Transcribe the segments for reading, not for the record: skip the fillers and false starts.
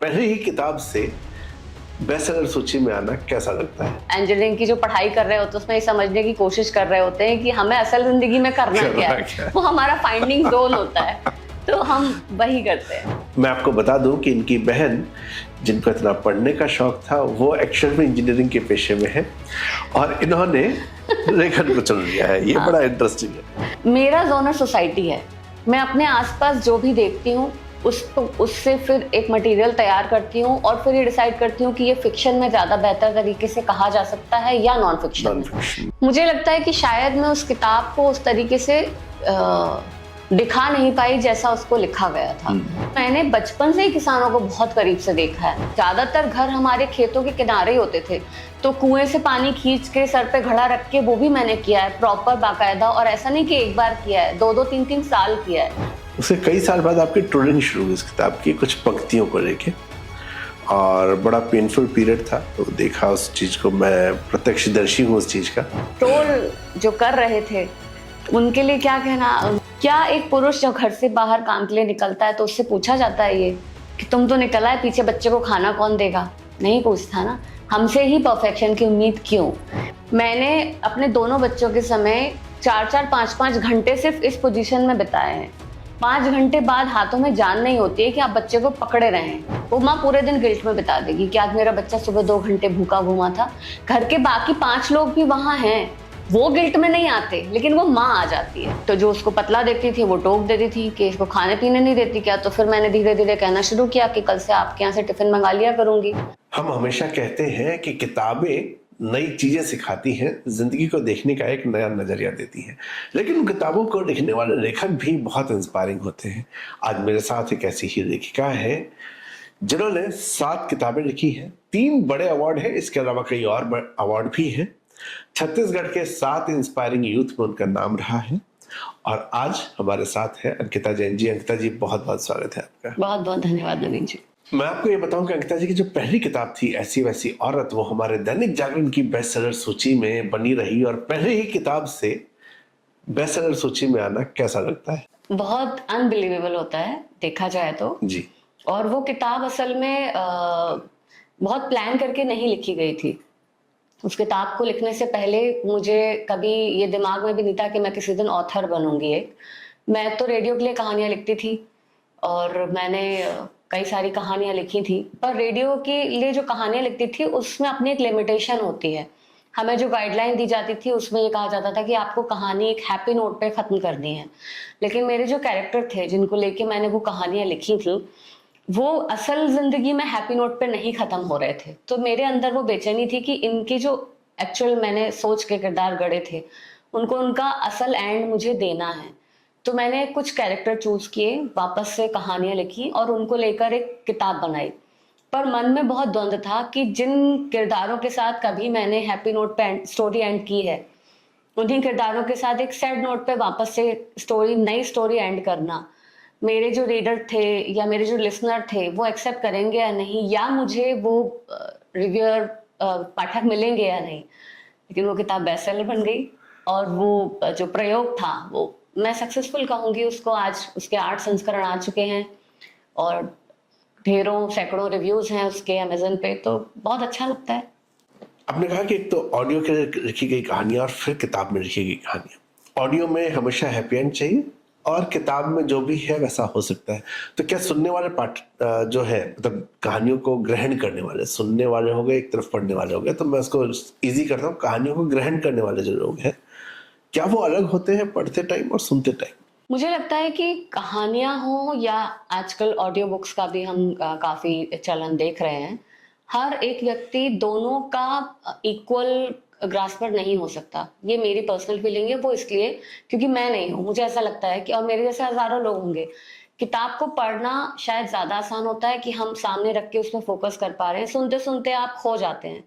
पहली ही किताब से बेस्टसेलर सूची में आना कैसा लगता है? इंजीनियरिंग की जो पढ़ाई कर रहे होते हैं उसमें ये समझने की कोशिश कर रहे होते हैं कि हमें असल जिंदगी में करना क्या है। वो हमारा फाइंडिंग जोन होता है, तो हम वही करते हैं। मैं आपको बता दूं कि इनकी बहन, जिनको इतना पढ़ने का शौक था, वो एक्चुअल में इंजीनियरिंग के पेशे में है और इन्होंने लेखन को चुन लिया है। ये हाँ। बड़ा इंटरेस्टिंग है। मेरा जोनर सोसाइटी है। मैं अपने आसपास जो भी देखती हूँ उससे फिर एक मटेरियल तैयार करती हूँ और फिर ये डिसाइड करती हूँ कि ये फिक्शन में ज्यादा बेहतर तरीके से कहा जा सकता है या नॉन फिक्शन। मुझे लगता है कि शायद मैं उस किताब को उस तरीके से दिखा नहीं पाई जैसा उसको लिखा गया था। मैंने बचपन से ही किसानों को बहुत करीब से देखा है। ज्यादातर घर हमारे खेतों के किनारे ही होते थे, तो कुएं से पानी खींच के सर पे घड़ा रख के वो भी मैंने किया है प्रॉपर बाकायदा। और ऐसा नहीं कि एक बार किया है, 2-2 3-3 साल किया है। उसके कई साल बाद आपकी ट्रोलिंग शुरू हुई इस किताब की कुछ पंक्तियों को लेके, और बड़ा पेनफुल पीरियड था। तो देखा उस चीज को, मैं प्रत्यक्षदर्शी हूँ उस चीज का। ट्रोल जो कर रहे थे उनके लिए क्या कहना। क्या एक पुरुष जब घर से बाहर काम के लिए निकलता है तो उससे पूछा जाता है ये कि तुम तो निकला है, पीछे बच्चे को खाना कौन देगा? नहीं पूछता ना। हमसे ही परफेक्शन की उम्मीद क्यों? मैंने अपने दोनों बच्चों के समय 4-4 5-5 घंटे सिर्फ इस पोजीशन में बिताए हैं। 5 घंटे बाद हाथों में जान नहीं होती है कि आप बच्चे को पकड़े रहें। वो माँ पूरे दिन गिल्ट में बिता देगी कि आज मेरा बच्चा सुबह 2 घंटे भूखा घूमा था। घर के बाकी 5 लोग भी वहां हैं, वो गिल्ट में नहीं आते, लेकिन वो माँ आ जाती है। तो जो उसको पतला देती थी वो टोक देती थी कि इसको खाने पीने नहीं देती क्या। तो फिर मैंने धीरे धीरे कहना शुरू किया कि कल से आपके यहाँ से टिफिन मंगा लिया करूंगी। हम हमेशा कहते हैं कि किताबें नई चीजें सिखाती हैं, जिंदगी को देखने का एक नया नजरिया देती हैं, लेकिन उन किताबों को लिखने वाले लेखक भी बहुत इंस्पायरिंग होते हैं। आज मेरे साथ एक ऐसी ही लेखिका है जिन्होंने 7 किताबें लिखी हैं, 3 बड़े अवार्ड हैं, इसके अलावा कई और अवार्ड भी हैं। छत्तीसगढ़ के 7 इंस्पायरिंग यूथ में उनका नाम रहा है और आज हमारे साथ है अंकिता जैन जी। अंकिता जी, बहुत बहुत स्वागत है आपका। बहुत बहुत धन्यवाद नवीन जी। मैं आपको ये बताऊं कि अंकिता जी की जो पहली किताब थी ऐसी वैसी औरत, वो हमारे दैनिक जागरण की बेस्टसेलर सूची में बनी रही, और पहली ही किताब से बेस्टसेलर सूची में आना कैसा लगता है? बहुत अनबिलीवेबल होता है देखा जाए तो जी। और वो किताब असल में बहुत प्लान करके नहीं लिखी गई थी। उस किताब को लिखने से पहले मुझे कभी ये दिमाग में भी नहीं था कि मैं किसी दिन ऑथर बनूंगी। मैं तो रेडियो के लिए कहानियां लिखती थी और मैंने कई सारी कहानियां लिखी थी, पर रेडियो के लिए जो कहानियां लिखती थी उसमें अपनी एक लिमिटेशन होती है। हमें जो गाइडलाइन दी जाती थी उसमें ये कहा जाता था कि आपको कहानी एक हैप्पी नोट पे खत्म करनी है। लेकिन मेरे जो कैरेक्टर थे जिनको लेके मैंने वो कहानियां लिखी थी, वो असल जिंदगी में हैप्पी नोट पे नहीं खत्म हो रहे थे। तो मेरे अंदर वो बेचैनी थी कि इनकी जो एक्चुअल मैंने सोच के किरदार गढ़े थे उनको उनका असल एंड मुझे देना है। तो मैंने कुछ कैरेक्टर चूज किए, वापस से कहानियां लिखी और उनको लेकर एक किताब बनाई। पर मन में बहुत द्वंद था कि जिन किरदारों के साथ कभी मैंने हैप्पी नोट पे स्टोरी एंड की है, उन्हीं किरदारों के साथ एक सैड नोट पे वापस से नई स्टोरी एंड करना, मेरे जो रीडर थे या मेरे जो लिसनर थे वो एक्सेप्ट करेंगे या नहीं, या मुझे वो रिव्यूअर पाठक मिलेंगे या नहीं। लेकिन वो किताब बेस्टसेलर बन गई और वो जो प्रयोग था वो मैं सक्सेसफुल कहूंगी उसको। आज उसके 8 संस्करण आ चुके हैं और ढेरों सैकड़ों रिव्यूज हैं उसके अमेज़न पे, तो बहुत अच्छा लगता है। आपने कहा कि एक तो ऑडियो के लिए लिखी गई कहानियां और फिर किताब में लिखी गई कहानियां। ऑडियो में हमेशा हैप्पी एंड चाहिए और किताब में जो भी है वैसा हो सकता है। तो क्या सुनने वाले पाठ जो है, मतलब कहानियों को ग्रहण करने वाले, सुनने वाले हो गए, एक तरफ पढ़ने वाले हो गए, तो मैं उसको इजी करता हूँ, कहानियों को ग्रहण करने वाले जो लोग हैं, क्या वो अलग होते हैं पढ़ते टाइम और सुनते टाइम? मुझे लगता है कि कहानियां हो या आजकल ऑडियो बुक्स का भी हम काफी चलन देख रहे हैं, हर एक व्यक्ति दोनों का इक्वल ग्रास्पर नहीं हो सकता। ये मेरी पर्सनल फीलिंग है, वो इसलिए क्योंकि मैं नहीं हूँ। मुझे ऐसा लगता है कि, और मेरे जैसे हजारों लोग होंगे, किताब को पढ़ना शायद ज्यादा आसान होता है कि हम सामने रख के उसमें फोकस कर पा रहे हैं। सुनते सुनते आप खो जाते हैं।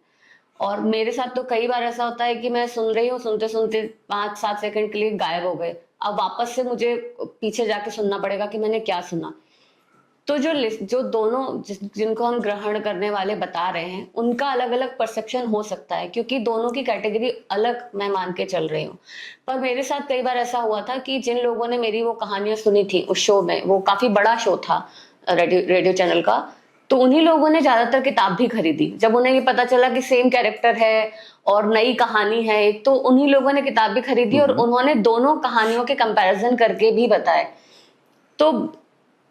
और मेरे साथ तो कई बार ऐसा होता है कि मैं सुन रही हूँ, सुनते सुनते 5-7 सेकंड के लिए गायब हो गए। अब वापस से मुझे पीछे जाके सुनना पड़ेगा कि मैंने क्या सुना। तो जो दोनों जिनको हम ग्रहण करने वाले बता रहे हैं उनका अलग अलग परसेप्शन हो सकता है, क्योंकि दोनों की कैटेगरी अलग मैं मान के चल रही हूँ। पर मेरे साथ कई बार ऐसा हुआ था कि जिन लोगों ने मेरी वो कहानियां सुनी थी उस शो में, वो काफी बड़ा शो था रेडियो चैनल का, तो उन्हीं लोगों ने ज्यादातर किताब भी खरीदी। जब उन्हें ये पता चला कि सेम कैरेक्टर है और नई कहानी है एक, तो उन्हीं लोगों ने किताब भी खरीदी और उन्होंने दोनों कहानियों के कंपैरिजन करके भी बताए। तो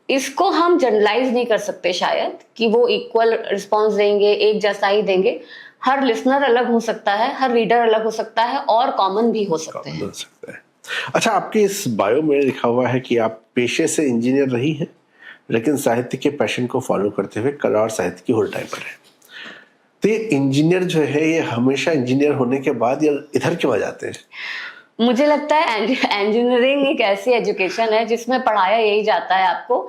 इसको हम जनरलाइज नहीं कर सकते शायद कि वो इक्वल रिस्पॉन्स देंगे, एक जैसा ही देंगे। हर लिसनर अलग हो सकता है, हर रीडर अलग हो सकता है और कॉमन भी हो सकते हैं। अच्छा, आपके इस बायो में लिखा हुआ है कि आप पेशे से इंजीनियर रही हैं, लेकिन साहित्य के पैशन को फॉलो करते हुए कला और साहित्य की होल टाइपर है। तो ये इंजीनियर जो है, ये हमेशा इंजीनियर होने के बाद या इधर क्यों आ जाते हैं? मुझे लगता है इंजीनियरिंग एक ऐसी एजुकेशन है जिसमें पढ़ाया यही जाता है आपको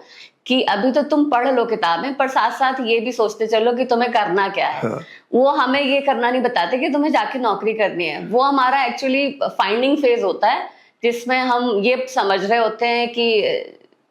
कि अभी तो तुम पढ़ लो किताबें, पर साथ साथ ये भी सोचते चलो कि तुम्हें करना क्या है। हाँ। वो हमें ये करना नहीं बताते कि तुम्हें जाके नौकरी करनी है। वो हमारा एक्चुअली फाइंडिंग फेज होता है, जिसमें हम ये समझ रहे होते हैं कि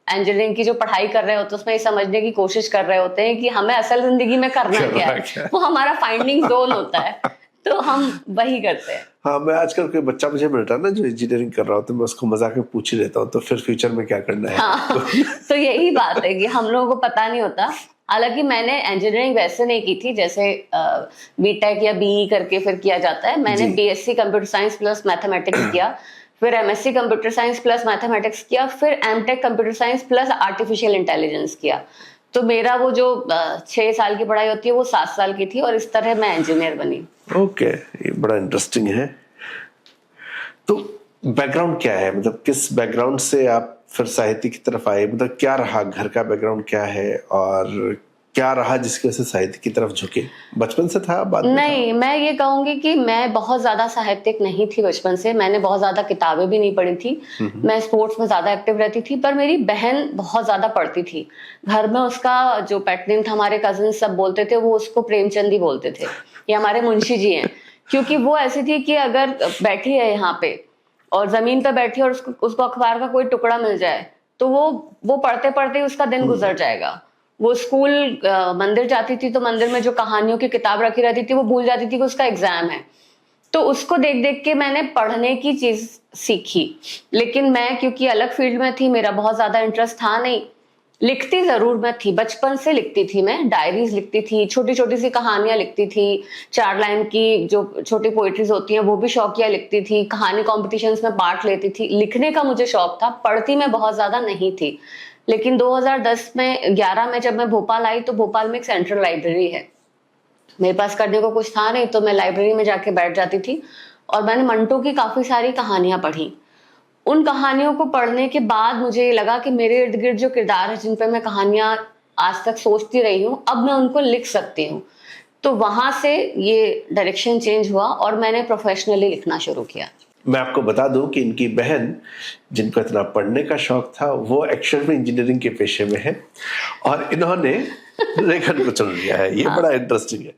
इंजीनियरिंग की जो पढ़ाई कर रहे होते हैं उसमें ये समझने की कोशिश कर रहे होते हैं कि हमें असल जिंदगी में करना क्या है। वो हमारा फाइंडिंग जोन होता है, तो हम वही करते हैं। हाँ, मैं आजकल कोई बच्चा मुझे मिलता है ना जो इंजीनियरिंग कर रहा होता है, मैं उसको मजाक में पूछ ही लेता हूँ तो फिर फ्यूचर में क्या करना है। हाँ, तो यही बात है कि हम लोगों को पता नहीं होता। हालांकि मैंने इंजीनियरिंग वैसे नहीं की थी जैसे बीटेक या बीई करके फिर किया जाता है। मैंने BSc computer science plus mathematics किया, फिर MSc computer science plus mathematics किया, फिर MTech computer science plus artificial intelligence किया। तो मेरा वो जो 6 साल की पढ़ाई होती है वो 7 साल की थी और इस तरह मैं इंजीनियर बनी। ओके, ये बड़ा इंटरेस्टिंग है। तो बैकग्राउंड क्या है, मतलब किस बैकग्राउंड से आप फिर साहित्य की तरफ आए? मतलब क्या रहा, घर का बैकग्राउंड क्या है और क्या रहा जिसकी वजह से साहित्य की तरफ झुके? बचपन से था, बाद में नहीं, मैं ये कहूंगी कि मैं बहुत ज्यादा साहित्यिक नहीं थी बचपन से। मैंने बहुत ज्यादा किताबें भी नहीं पढ़ी थी। मैं स्पोर्ट्स में ज्यादा एक्टिव रहती थी, पर मेरी बहन बहुत ज्यादा पढ़ती थी। घर में उसका जो पेट नेम था, हमारे कजिन सब बोलते थे, वो उसको प्रेमचंद ही बोलते थे। ये हमारे मुंशी जी हैं, क्योंकि वो ऐसी थी कि अगर बैठी है यहाँ पे और जमीन पे बैठी और उसको अखबार का कोई टुकड़ा मिल जाए तो वो पढ़ते पढ़ते उसका दिन गुजर जाएगा। वो स्कूल मंदिर जाती थी तो मंदिर में जो कहानियों की किताब रखी रहती थी वो भूल जाती थी कि उसका एग्जाम है। तो उसको देख देख के मैंने पढ़ने की चीज सीखी। लेकिन मैं क्योंकि अलग फील्ड में थी, मेरा बहुत ज्यादा इंटरेस्ट था नहीं। लिखती जरूर मैं थी, बचपन से लिखती थी। मैं डायरीज लिखती थी, छोटी छोटी सी कहानियां लिखती थी, 4 लाइन की जो छोटी पोइट्रीज होती हैं वो भी शौकिया लिखती थी, कहानी कॉम्पिटिशन्स में पार्ट लेती थी। लिखने का मुझे शौक था, पढ़ती मैं बहुत ज्यादा नहीं थी। लेकिन 2010 में 11 में जब मैं भोपाल आई तो भोपाल में एक सेंट्रल लाइब्रेरी है। मेरे पास करने को कुछ था नहीं तो मैं लाइब्रेरी में जाके बैठ जाती थी और मैंने मंटो की काफी सारी कहानियां पढ़ी। उन कहानियों को पढ़ने के बाद मुझे ये लगा कि मेरे इर्द गिर्द जो किरदार है जिन पे मैं कहानियां आज तक सोचती रही हूँ, अब मैं उनको लिख सकती हूँ। तो वहां से ये डायरेक्शन चेंज हुआ और मैंने प्रोफेशनली लिखना शुरू किया। मैं आपको बता दूं कि इनकी बहन, जिनको इतना पढ़ने का शौक था, वो एक्चुअल में इंजीनियरिंग के पेशे में है और इन्होंने लेखन को चुन लिया है। ये हाँ। बड़ा इंटरेस्टिंग है।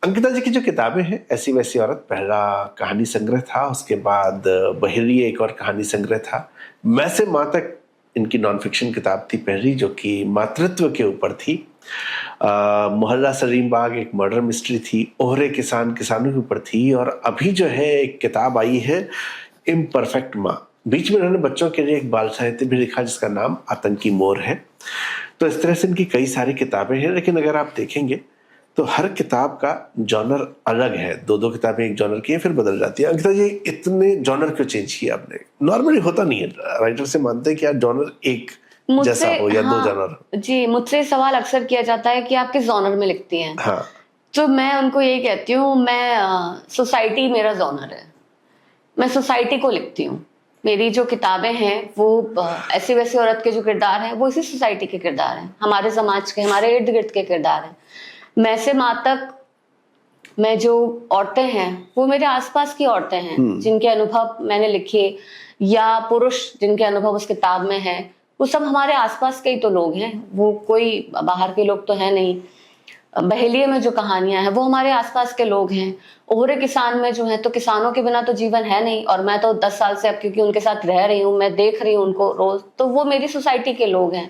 अंकिता जी की जो किताबें हैं, ऐसी वैसी औरत पहला कहानी संग्रह था, उसके बाद बहेली एक और कहानी संग्रह था, मैं से माँ तक इनकी नॉन फिक्शन किताब थी पहली, जो कि मातृत्व के ऊपर थी। मोहल्ला सलीम बाग एक मर्डर मिस्ट्री थी, ओहरे किसान किसानों के ऊपर थी, और अभी जो है एक किताब आई है इम्परफेक्ट माँ। बीच में उन्होंने बच्चों के लिए एक बाल साहित्य भी लिखा जिसका नाम आतंकी मोर है। तो इस तरह से इनकी कई सारी किताबें हैं, लेकिन अगर आप देखेंगे तो हर किताब का जॉनर अलग है। 2-2 किताबें एक जॉनर की है फिर बदल जाती है। अंकिता जी, इतने जॉनर क्यों चेंज किया आपने? नॉर्मली होता नहीं है, राइटर से मानते हैं कि यार जॉनर एक जैसा हो या 2 जॉनर। जी, मुझसे सवाल अक्सर किया जाता है कि आप किस जॉनर में लिखती हैं। हाँ। तो मैं उनको यही कहती हूँ, मैं सोसाइटी मेरा जॉनर है। मैं सोसाइटी को लिखती हूँ। मेरी जो किताबें हैं वो ऐसी वैसी औरत के जो किरदार हैं वो इसी सोसाइटी के किरदार हैं, हमारे समाज के, हमारे इर्द गिर्द के किरदार हैं। मैं से माँ तक में जो औरतें हैं वो मेरे आसपास की औरतें हैं जिनके अनुभव मैंने लिखे, या पुरुष जिनके अनुभव उस किताब में है, वो सब हमारे आसपास के ही तो लोग हैं। वो कोई बाहर के लोग तो है नहीं। बहेलिये में जो कहानियां हैं वो हमारे आसपास के लोग हैं। ओहरे किसान में जो है, तो किसानों के बिना तो जीवन है नहीं, और मैं तो 10 साल से अब क्योंकि उनके साथ रह रही हूँ, मैं देख रही हूँ उनको रोज, तो वो मेरी सोसाइटी के लोग हैं।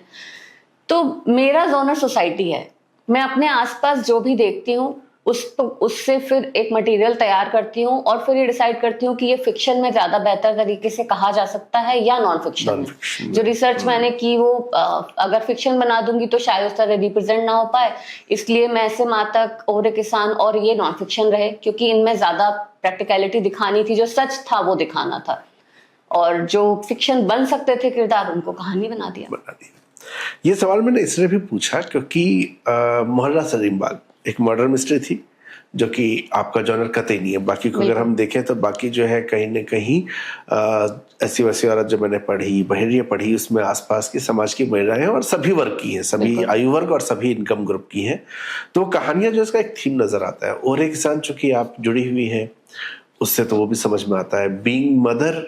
तो मेरा जॉनर सोसाइटी है। मैं अपने आसपास जो भी देखती हूँ उससे फिर एक मटेरियल तैयार करती हूँ और फिर ये डिसाइड करती हूँ कि ये फिक्शन में ज्यादा बेहतर तरीके से कहा जा सकता है या नॉन फिक्शन में। जो रिसर्च मैंने की वो अगर फिक्शन बना दूंगी तो शायद उस तरह रिप्रेजेंट ना हो पाए, इसलिए मैं ऐसे मातक, ओहरे किसान और ये नॉन फिक्शन रहे, क्योंकि इनमें ज्यादा प्रैक्टिकलिटी दिखानी थी, जो सच था वो दिखाना था, और जो फिक्शन बन सकते थे किरदार उनको कहानी बना दिया। ये सवाल मैंने इसलिए भी पूछा क्योंकि मोहल्ला सलीम बाग एक मर्डर मिस्ट्री थी जो कि आपका जॉनर कतई नहीं है। बाकी को अगर हम देखें तो बाकी जो है कहीं न कहीं ऐसी वैसी औरत जो मैंने पढ़ी, बहरिया पढ़ी, उसमें आसपास की समाज की महिलाएं और सभी वर्ग की हैं, सभी आयु वर्ग और सभी इनकम ग्रुप की हैं। तो कहानियां जो इसका एक थीम नजर आता है। और एक किसान चूंकि आप जुड़ी हुई हैं उससे तो वो भी समझ में आता है। बीइंग मदर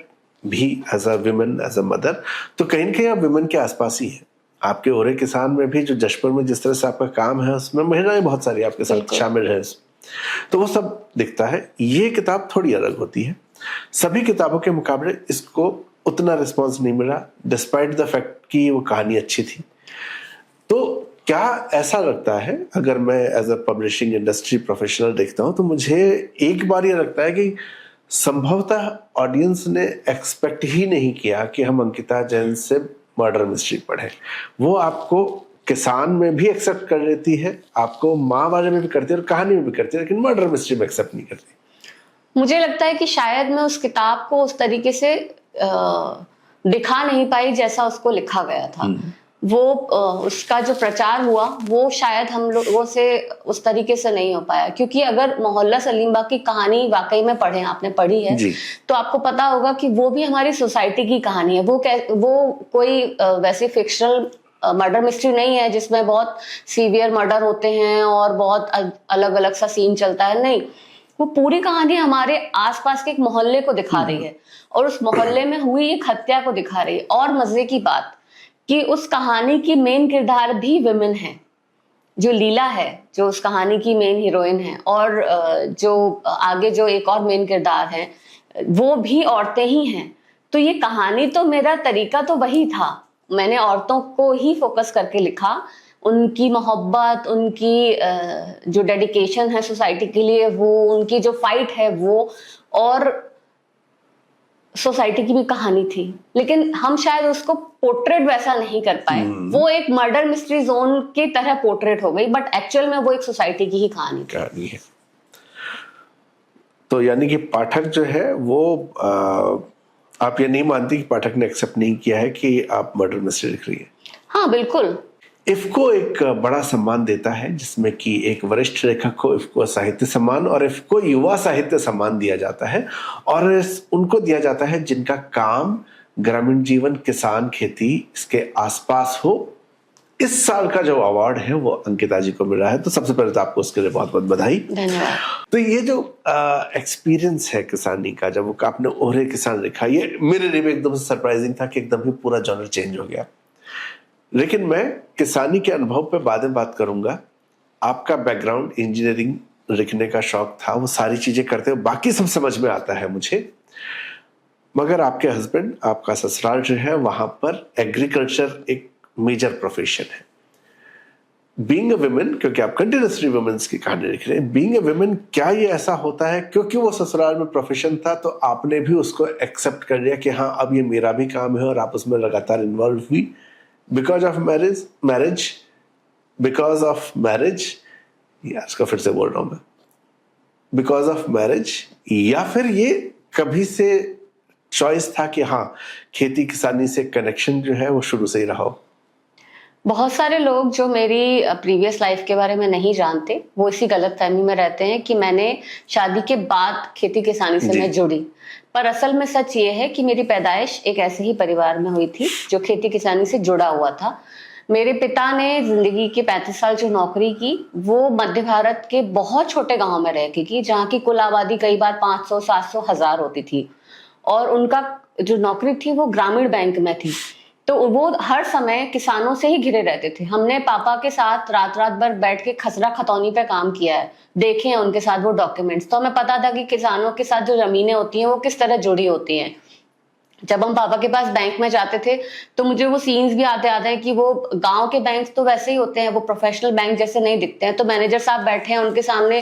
भी as a women, as a mother, तो कहीं न कहीं आप विमेन के आसपास ही है। आपके ओरे किसान में भी जो जशपुर में जिस तरह से आपका काम है उसमें महिलाएं बहुत सारी आपके साथ शामिल है, तो वो सब दिखता है। ये किताब थोड़ी अलग होती है। सभी किताबों के मुकाबले इसको उतना रिस्पांस नहीं मिला डिस्पाइट द फैक्ट कि वो कहानी अच्छी थी। तो क्या ऐसा लगता है, अगर मैं as a publishing industry professional देखता हूं तो मुझे एक बार ये लगता है कि संभवतः ऑडियंस ने एक्सपेक्ट ही नहीं किया कि हम अंकिता जैन से मर्डर मिस्ट्री पढ़े। वो आपको किसान में भी एक्सेप्ट कर लेती है, आपको माँ वाले में भी करती है और कहानी में भी करती है, लेकिन मर्डर मिस्ट्री में एक्सेप्ट नहीं करती। मुझे लगता है कि शायद मैं उस किताब को उस तरीके से दिखा नहीं पाई जैसा उसको लिखा गया था। वो उसका जो प्रचार हुआ वो शायद हम लोगों से उस तरीके से नहीं हो पाया, क्योंकि अगर मोहल्ला सलीम बाग की कहानी वाकई में पढ़े, आपने पढ़ी है तो आपको पता होगा कि वो भी हमारी सोसाइटी की कहानी है। वो कोई वैसे फिक्शनल मर्डर मिस्ट्री नहीं है जिसमें बहुत सीवियर मर्डर होते हैं और बहुत अलग अलग सा सीन चलता है। नहीं, वो पूरी कहानी हमारे आसपास के एक मोहल्ले को दिखा रही है और उस मोहल्ले में हुई एक हत्या को दिखा रही है। और मजे की बात कि उस कहानी की मेन किरदार भी विमेन है। जो लीला है, जो उस कहानी की मेन हीरोइन है, और जो आगे जो एक और मेन किरदार है वो भी औरतें ही हैं। तो ये कहानी, तो मेरा तरीका तो वही था, मैंने औरतों को ही फोकस करके लिखा, उनकी मोहब्बत, उनकी जो डेडिकेशन है सोसाइटी के लिए वो, उनकी जो फाइट है वो, और सोसाइटी की भी कहानी थी। लेकिन हम शायद उसको पोर्ट्रेट वैसा नहीं कर पाए। वो एक मर्डर मिस्ट्री जोन की तरह पोर्ट्रेट हो गई, बट एक्चुअल में वो एक सोसाइटी की ही कहानी है। तो यानी कि पाठक जो है वो आप ये नहीं मानती कि पाठक ने एक्सेप्ट नहीं किया है कि आप मर्डर मिस्ट्री लिख रही है? हाँ बिल्कुल। इफ्को एक बड़ा सम्मान देता है जिसमें कि एक वरिष्ठ लेखक को इफ्को साहित्य सम्मान और इफ्को युवा साहित्य सम्मान दिया जाता है, और उनको दिया जाता है जिनका काम ग्रामीण जीवन, किसान, खेती इसके आसपास हो। इस साल का जो अवार्ड है वो अंकिता जी को मिला है, तो सबसे पहले तो आपको उसके लिए बहुत बहुत बधाई। धन्यवाद। तो ये जो एक्सपीरियंस है किसानी का, जब वो आपने ओहरे किसान लिखा, ये मेरे लिए भी एकदम सरप्राइजिंग था कि एकदम ही पूरा जॉनर चेंज हो गया। लेकिन मैं किसानी के अनुभव पे बाद में बात करूंगा। आपका बैकग्राउंड इंजीनियरिंग, लिखने का शौक था, वो सारी चीजें करते हो, बाकी सब समझ में आता है मुझे। मगर आपके हस्बैंड, आपका ससुराल जो है वहां पर एग्रीकल्चर एक मेजर प्रोफेशन है। बीइंग अ वुमेन, क्योंकि आप कंटिन्यूसली वुमेन्स की कहानी लिख रहे हैं, बीइंग अ वुमेन, क्या ये ऐसा होता है क्योंकि वो ससुराल में प्रोफेशन था तो आपने भी उसको एक्सेप्ट कर लिया कि हाँ अब ये मेरा भी काम है, और आप उसमें लगातार इन्वॉल्व हुई बिकॉज ऑफ मैरिज, या इसका फिर से बोल रहा हूं मैं, बिकॉज ऑफ मैरिज, या फिर ये कभी से चॉइस था कि हाँ खेती किसानी से कनेक्शन जो है वो शुरू से ही रहा हो? बहुत सारे लोग जो मेरी प्रीवियस लाइफ के बारे में नहीं जानते वो इसी गलतफहमी में रहते हैं कि मैंने शादी के बाद खेती किसानी से मैं जुड़ी, पर असल में सच ये है कि मेरी पैदाइश एक ऐसे ही परिवार में हुई थी जो खेती किसानी से जुड़ा हुआ था। मेरे पिता ने जिंदगी के 35 साल जो नौकरी की वो मध्य भारत के बहुत छोटे गांव में रह के की, जहाँ की कुल आबादी कई बार 500, 700, 1000 होती थी, और उनका जो नौकरी थी वो ग्रामीण बैंक में थी। तो वो हर समय किसानों से ही घिरे रहते थे। हमने पापा के साथ रात रात भर बैठ के खसरा खतौनी पे काम किया है, देखे हैं उनके साथ वो डॉक्यूमेंट्स, तो हमें पता था कि किसानों के साथ जो जमीनें होती हैं वो किस तरह जुड़ी होती हैं। जब हम पापा के पास बैंक में जाते थे तो मुझे वो सीन्स भी आते आते हैं कि वो गांव के बैंक तो वैसे ही होते हैं, वो प्रोफेशनल बैंक जैसे नहीं दिखते हैं। तो मैनेजर साहब बैठे हैं, उनके सामने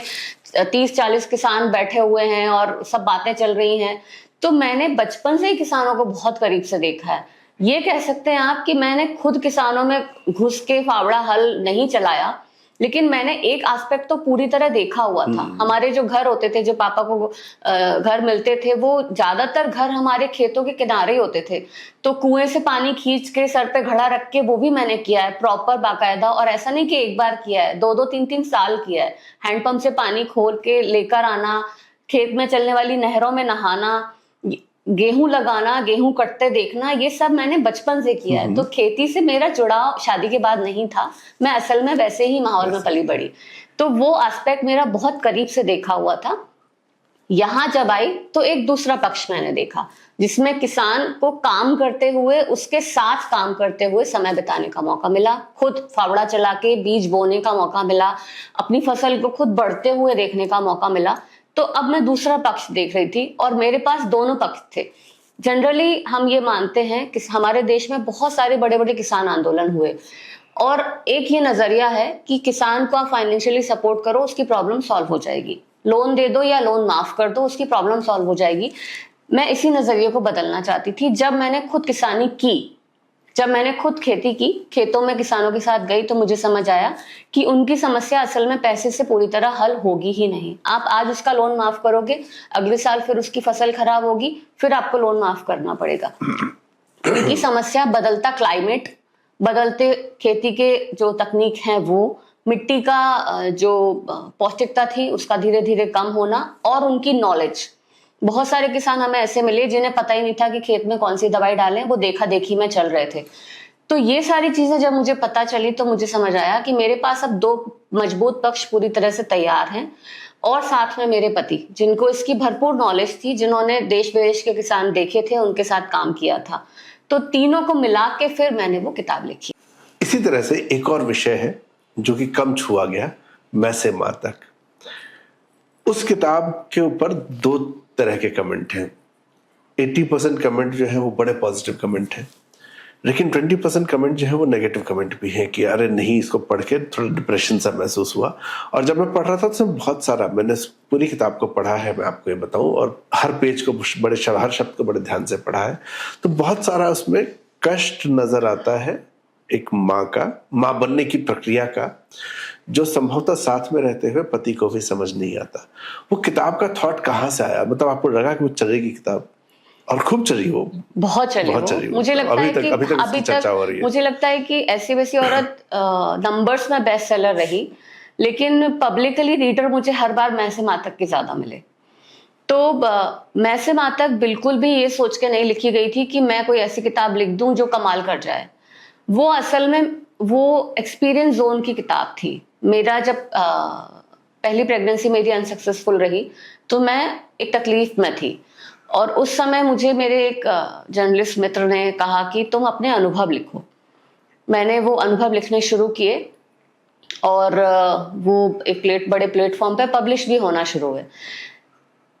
30-40 किसान बैठे हुए हैं और सब बातें चल रही हैं। तो मैंने बचपन से ही किसानों को बहुत करीब से देखा है। ये कह सकते हैं आप कि मैंने खुद किसानों में घुस के फावड़ा हल नहीं चलाया, लेकिन मैंने एक एस्पेक्ट तो पूरी तरह देखा हुआ था। हमारे जो घर होते थे, जो पापा को घर मिलते थे, वो ज्यादातर घर हमारे खेतों के किनारे ही होते थे। तो कुएं से पानी खींच के सर पे घड़ा रख के वो भी मैंने किया है प्रॉपर बाकायदा। और ऐसा नहीं कि एक बार किया है, 2-2 3-3 साल किया है। हैंडपंप से पानी खोल के लेकर आना, खेत में चलने वाली नहरों में नहाना, गेहूं लगाना, गेहूं कटते देखना, ये सब मैंने बचपन से किया है। तो खेती से मेरा जुड़ाव शादी के बाद नहीं था। मैं असल में वैसे ही माहौल में पली बड़ी, तो वो एस्पेक्ट मेरा बहुत करीब से देखा हुआ था। यहाँ जब आई तो एक दूसरा पक्ष मैंने देखा, जिसमें किसान को काम करते हुए, उसके साथ काम करते हुए समय बिताने का मौका मिला, खुद फावड़ा चला के बीज बोने का मौका मिला, अपनी फसल को खुद बढ़ते हुए देखने का मौका मिला। तो अब मैं दूसरा पक्ष देख रही थी और मेरे पास दोनों पक्ष थे। जनरली हम ये मानते हैं कि हमारे देश में बहुत सारे बड़े बड़े किसान आंदोलन हुए और एक ये नजरिया है कि किसान को आप फाइनेंशियली सपोर्ट करो, उसकी प्रॉब्लम सॉल्व हो जाएगी, लोन दे दो या लोन माफ कर दो, उसकी प्रॉब्लम सॉल्व हो जाएगी। मैं इसी नजरिए को बदलना चाहती थी। जब मैंने खुद किसानी की, जब मैंने खुद खेती की, खेतों में किसानों के साथ गई, तो मुझे समझ आया कि उनकी समस्या असल में पैसे से पूरी तरह हल होगी ही नहीं। आप आज उसका लोन माफ करोगे, अगले साल फिर उसकी फसल खराब होगी, फिर आपको लोन माफ करना पड़ेगा। उनकी समस्या बदलता क्लाइमेट, बदलते खेती के जो तकनीक हैं, वो मिट्टी का जो पौष्टिकता थी उसका धीरे धीरे कम होना, और उनकी नॉलेज। बहुत सारे किसान हमें ऐसे मिले जिन्हें पता ही नहीं था कि खेत में कौन सी दवाई डालें, वो देखा देखी में चल रहे थे। तो ये सारी चीजें जब मुझे पता चली तो मुझे समझ आया कि मेरे पास अब 2 मजबूत पक्ष पूरी तरह से तैयार हैं, और साथ में मेरे पति, जिनको इसकी भरपूर नॉलेज थी, जिन्होंने देश विदेश के किसान देखे थे, उनके साथ काम किया था। तो तीनों को मिला के फिर मैंने वो किताब लिखी। इसी तरह से एक और विषय है जो कि कम छुआ गया, मैं से मां तक। उस किताब के ऊपर 2 तरह के कमेंट हैं। 80% कमेंट जो है वो बड़े पॉजिटिव कमेंट हैं, लेकिन 20% कमेंट जो है वो नेगेटिव कमेंट भी है कि अरे नहीं, इसको पढ़ के थोड़ा डिप्रेशन सा महसूस हुआ। और जब मैं पढ़ रहा था तो बहुत सारा, मैंने पूरी किताब को पढ़ा है, मैं आपको ये बताऊं, और हर पेज को बड़े हर शब्द को बड़े ध्यान से पढ़ा है, तो बहुत सारा उसमें कष्ट नजर आता है एक माँ का, माँ बनने की प्रक्रिया का, जो संभवतः साथ में रहते हुए पति को भी समझ नहीं आता। वो किताब का थॉट कहाँ से आया? मतलब आपको लगा कि वो चलेगी किताब? और खूब चली वो, बहुत चली वो। मुझे लगता है कि अभी तक मुझे लगता है कि ऐसी वैसी औरत नंबर्स में बेस्ट सेलर रही, लेकिन पब्लिकली रीडर मुझे हर बार मैं से माँ तक के ज्यादा मिले। तो मैं से माँ तक बिल्कुल भी ये सोच के नहीं लिखी गई थी कि मैं कोई ऐसी किताब लिख दूं जो कमाल कर जाए। वो असल में वो एक्सपीरियंस जोन की किताब थी। मेरा जब पहली प्रेगनेंसी मेरी अनसक्सेसफुल रही तो मैं एक तकलीफ में थी, और उस समय मुझे मेरे एक जर्नलिस्ट मित्र ने कहा कि तुम अपने अनुभव लिखो। मैंने वो अनुभव लिखने शुरू किए और वो एक बड़े प्लेटफॉर्म पे पब्लिश भी होना शुरू हुए।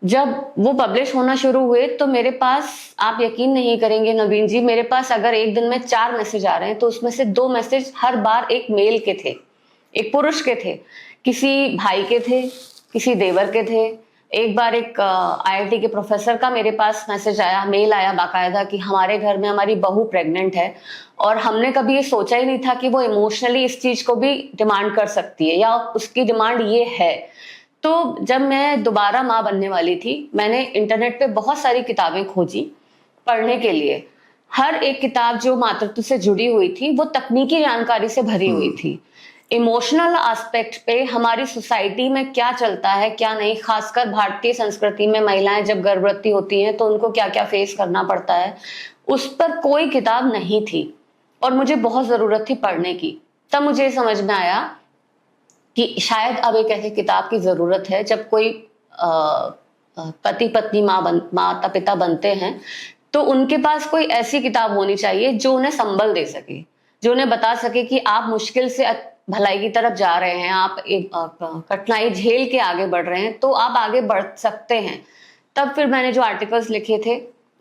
जब वो पब्लिश होना शुरू हुए तो मेरे पास, आप यकीन नहीं करेंगे नवीन जी, मेरे पास अगर एक दिन में 4 मैसेज आ रहे हैं तो उसमें से 2 मैसेज हर बार एक मेल के थे, एक पुरुष के थे, किसी भाई के थे, किसी देवर के थे। एक बार एक IIT के प्रोफेसर का मेरे पास मैसेज आया, मेल आया बाकायदा कि हमारे घर में हमारी बहू प्रेग्नेंट है, और हमने कभी ये सोचा ही नहीं था कि वो इमोशनली इस चीज को भी डिमांड कर सकती है या उसकी डिमांड ये है। तो जब मैं दोबारा माँ बनने वाली थी, मैंने इंटरनेट पे बहुत सारी किताबें खोजी पढ़ने के लिए। हर एक किताब जो मातृत्व से जुड़ी हुई थी वो तकनीकी जानकारी से भरी हुई थी। इमोशनल एस्पेक्ट पे हमारी सोसाइटी में क्या चलता है क्या नहीं, खासकर भारतीय संस्कृति में महिलाएं जब गर्भवती होती हैं तो उनको क्या क्या फेस करना पड़ता है, उस पर कोई किताब नहीं थी और मुझे बहुत जरूरत थी पढ़ने की। तब मुझे समझ में आया कि शायद अब एक ऐसी किताब की जरूरत है जब कोई पति पत्नी माता पिता बनते हैं तो उनके पास कोई ऐसी किताब होनी चाहिए जो उन्हें संबल दे सके, जो उन्हें बता सके कि आप मुश्किल से भलाई की तरफ जा रहे हैं, आप एक कठिनाई झेल के आगे बढ़ रहे हैं तो आप आगे बढ़ सकते हैं। तब फिर मैंने जो आर्टिकल्स लिखे थे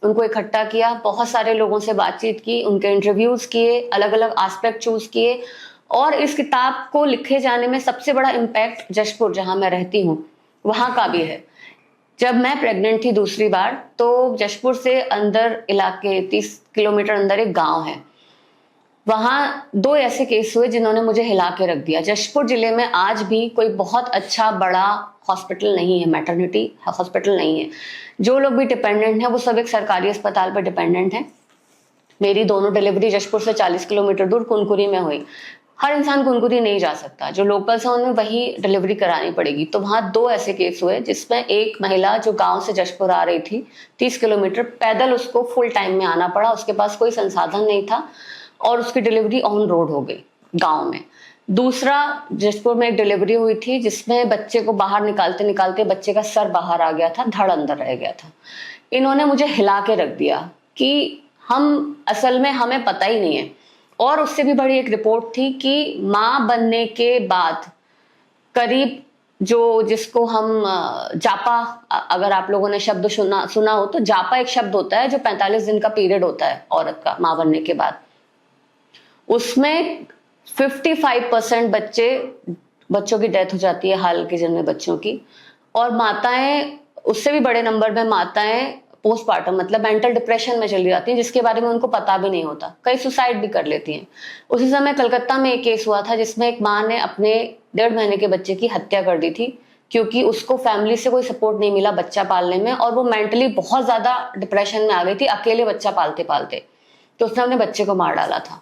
उनको इकट्ठा किया, बहुत सारे लोगों से बातचीत की, उनके इंटरव्यूज किए, अलग अलग एस्पेक्ट चूज किए। और इस किताब को लिखे जाने में सबसे बड़ा इम्पैक्ट जशपुर, जहां मैं रहती हूँ, वहां का भी है। जब मैं प्रेग्नेंट थी दूसरी बार, तो जशपुर से अंदर इलाके 30 किलोमीटर अंदर एक गांव है, वहां 2 ऐसे केस हुए जिन्होंने मुझे हिला के रख दिया। जशपुर जिले में आज भी कोई बहुत अच्छा बड़ा हॉस्पिटल नहीं है, मैटरनिटी हॉस्पिटल नहीं है। जो लोग भी डिपेंडेंट हैं वो सब एक सरकारी अस्पताल पर डिपेंडेंट हैं। मेरी दोनों डिलीवरी जशपुर से 40 किलोमीटर दूर कुनकुरी में हुई। हर इंसान कुनकुरी नहीं जा सकता, जो लोकल्स हैं उन्हें वही डिलीवरी करानी पड़ेगी। तो वहां 2 ऐसे केस हुए जिसमें एक महिला जो गांव से जशपुर आ रही थी 30 किलोमीटर पैदल, उसको फुल टाइम में आना पड़ा, उसके पास कोई संसाधन नहीं था और उसकी डिलीवरी ऑन रोड हो गई गांव में। दूसरा जशपुर में एक डिलीवरी हुई थी जिसमें बच्चे को बाहर निकालते निकालते बच्चे का सर बाहर आ गया था, धड़ अंदर रह गया था। इन्होंने मुझे हिला के रख दिया कि हम असल में हमें पता ही नहीं है। और उससे भी बड़ी एक रिपोर्ट थी कि माँ बनने के बाद करीब जो जिसको हम जापा, अगर आप लोगों ने शब्द सुना हो तो जापा एक शब्द होता है जो 45 दिन का पीरियड होता है औरत का माँ बनने के बाद। उसमें 55% बच्चों की डेथ हो जाती है, हाल के जन्मे बच्चों की। और माताएं, उससे भी बड़े नंबर में माताएं पोस्टमार्टम मतलब मेंटल डिप्रेशन में चली जाती हैं, जिसके बारे में उनको पता भी नहीं होता। कई सुसाइड भी कर लेती हैं। उसी समय कलकत्ता में एक केस हुआ था जिसमें एक माँ ने अपने 1.5 महीने के बच्चे की हत्या कर दी थी, क्योंकि उसको फैमिली से कोई सपोर्ट नहीं मिला बच्चा पालने में, और वो मेंटली बहुत ज्यादा डिप्रेशन में आ गई थी अकेले बच्चा पालते पालते। तो उसने अपने बच्चे को मार डाला था।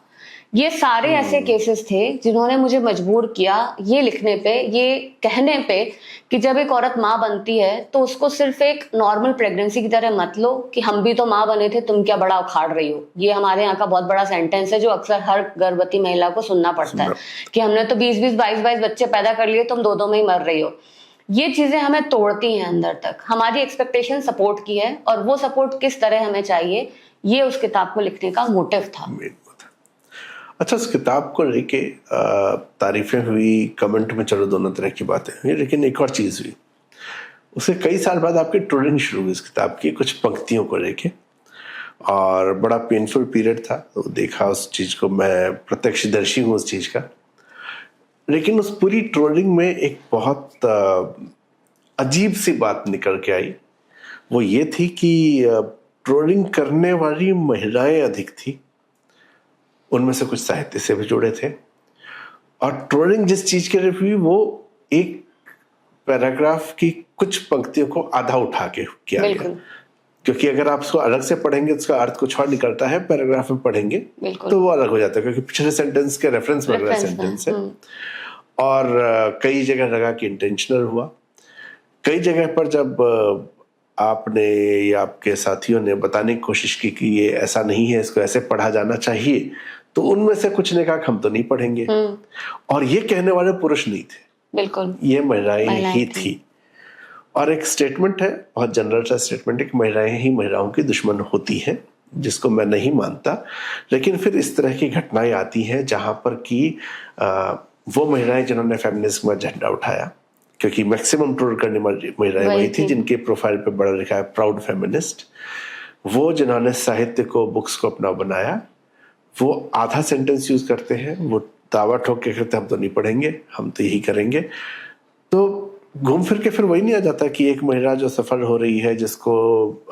ये सारे ऐसे केसेस थे जिन्होंने मुझे मजबूर किया ये लिखने पे, ये कहने पे कि जब एक औरत माँ बनती है तो उसको सिर्फ एक नॉर्मल प्रेगनेंसी की तरह मत लो कि हम भी तो माँ बने थे, तुम क्या बड़ा उखाड़ रही हो। ये हमारे यहाँ का बहुत बड़ा सेंटेंस है जो अक्सर हर गर्भवती महिला को सुनना पड़ता है कि हमने तो 20-20, 22-22 बच्चे पैदा कर लिए, तुम 2-2 में ही मर रही हो। ये चीजें हमें तोड़ती हैं अंदर तक। हमारी एक्सपेक्टेशन सपोर्ट की है, और वो सपोर्ट किस तरह हमें चाहिए, ये उस किताब को लिखने का मोटिव था। अच्छा, उस किताब को लेके तारीफें हुई, कमेंट में चलो दोनों तरह की बातें हुई, लेकिन एक और चीज़ हुई। उसके कई साल बाद आपकी ट्रोलिंग शुरू हुई इस किताब की कुछ पंक्तियों को लेके, और बड़ा पेनफुल पीरियड था। तो देखा उस चीज़ को, मैं प्रत्यक्षदर्शी हूँ उस चीज़ का। लेकिन उस पूरी ट्रोलिंग में एक बहुत अजीब सी बात निकल के आई। वो ये थी कि ट्रोलिंग करने वाली महिलाएं अधिक थी, उनमें से कुछ साहित्य से भी जुड़े थे। और ट्रोलिंग जिस चीज के लिए हुई वो एक पैराग्राफ की कुछ पंक्तियों को आधा उठा के किया गया, क्योंकि अगर आप उसको अलग से पढ़ेंगे तो उसका अर्थ कुछ और निकलता है, पैराग्राफ में पढ़ेंगे तो वो अलग हो जाता है, क्योंकि पिछले सेंटेंस के रेफरेंस में अगला सेंटेंस है। और कई जगह लगा कि इंटेंशनल हुआ। कई जगह पर जब आपने या आपके साथियों ने बताने की कोशिश की कि ये ऐसा नहीं है, इसको ऐसे पढ़ा जाना चाहिए, तो उनमें से कुछ ने कहा हम तो नहीं पढ़ेंगे। और ये कहने वाले पुरुष नहीं थे, बिल्कुल ये महिलाएं ही थी। और एक स्टेटमेंट है, बहुत जनरल सा स्टेटमेंट है कि महिलाएं ही महिलाओं की दुश्मन होती हैं, जिसको मैं नहीं मानता। लेकिन फिर इस तरह की घटनाएं आती हैं जहां पर कि वो महिलाएं जिन्होंने फेमिनिज्म का झंडा उठाया, क्योंकि मैक्सिमम ट्रोल करने वाली महिलाएं वही थी जिनके प्रोफाइल पे बड़ा लिखा है प्राउड फेमिनिस्ट। वो जिन्होंने साहित्य को, बुक्स को अपना बनाया, वो आधा सेंटेंस यूज करते हैं, वो दावा ठोक के कहते हम तो नहीं पढ़ेंगे, हम तो यही करेंगे। तो घूम फिर के फिर वही नहीं आ जाता कि एक महिला जो सफल हो रही है, जिसको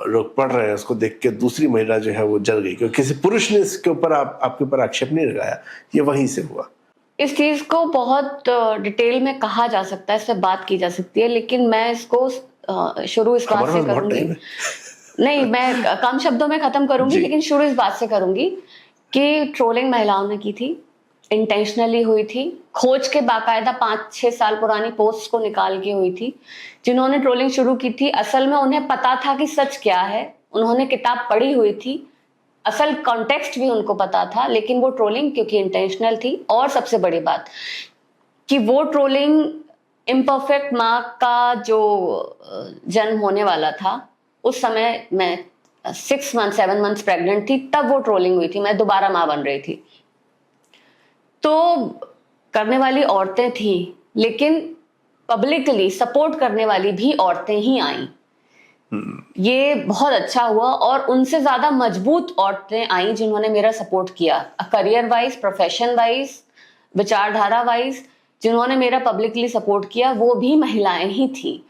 लोग पढ़ रहे हैं, उसको देख के दूसरी महिला जो है वो जल गई, क्योंकि किसी पुरुष ने इसके ऊपर आपके ऊपर आक्षेप नहीं लगाया, ये वहीं से हुआ। इस चीज को बहुत डिटेल में कहा जा सकता है, इस पे बात की जा सकती है, लेकिन मैं इसको शुरू इस बात से करूंगी। नहीं, मैं कम शब्दों में खत्म करूंगी, लेकिन शुरू इस बात से करूंगी कि ट्रोलिंग महिलाओं ने की थी, इंटेंशनली हुई थी, खोज के बाकायदा 5-6 साल पुरानी पोस्ट को निकाल के हुई थी। जिन्होंने ट्रोलिंग शुरू की थी असल में उन्हें पता था कि सच क्या है, उन्होंने किताब पढ़ी हुई थी, असल कॉन्टेक्स्ट भी उनको पता था, लेकिन वो ट्रोलिंग क्योंकि इंटेंशनल थी। और सबसे बड़ी बात कि वो ट्रोलिंग इम्परफेक्ट माँ का जो जन्म होने वाला था, उस समय मैं 7 मंथ्स प्रेग्नेंट थी, तब वो ट्रोलिंग हुई थी, मैं दोबारा माँ बन रही थी। तो करने वाली औरतें थी, लेकिन पब्लिकली सपोर्ट करने वाली भी औरतें ही आई। ये बहुत अच्छा हुआ और उनसे ज्यादा मजबूत औरतें आई जिन्होंने मेरा सपोर्ट किया, करियर वाइज, प्रोफेशन वाइज, विचारधारा वाइज, जिन्होंने मेरा पब्लिकली सपोर्ट किया वो भी महिलाएं ही थी।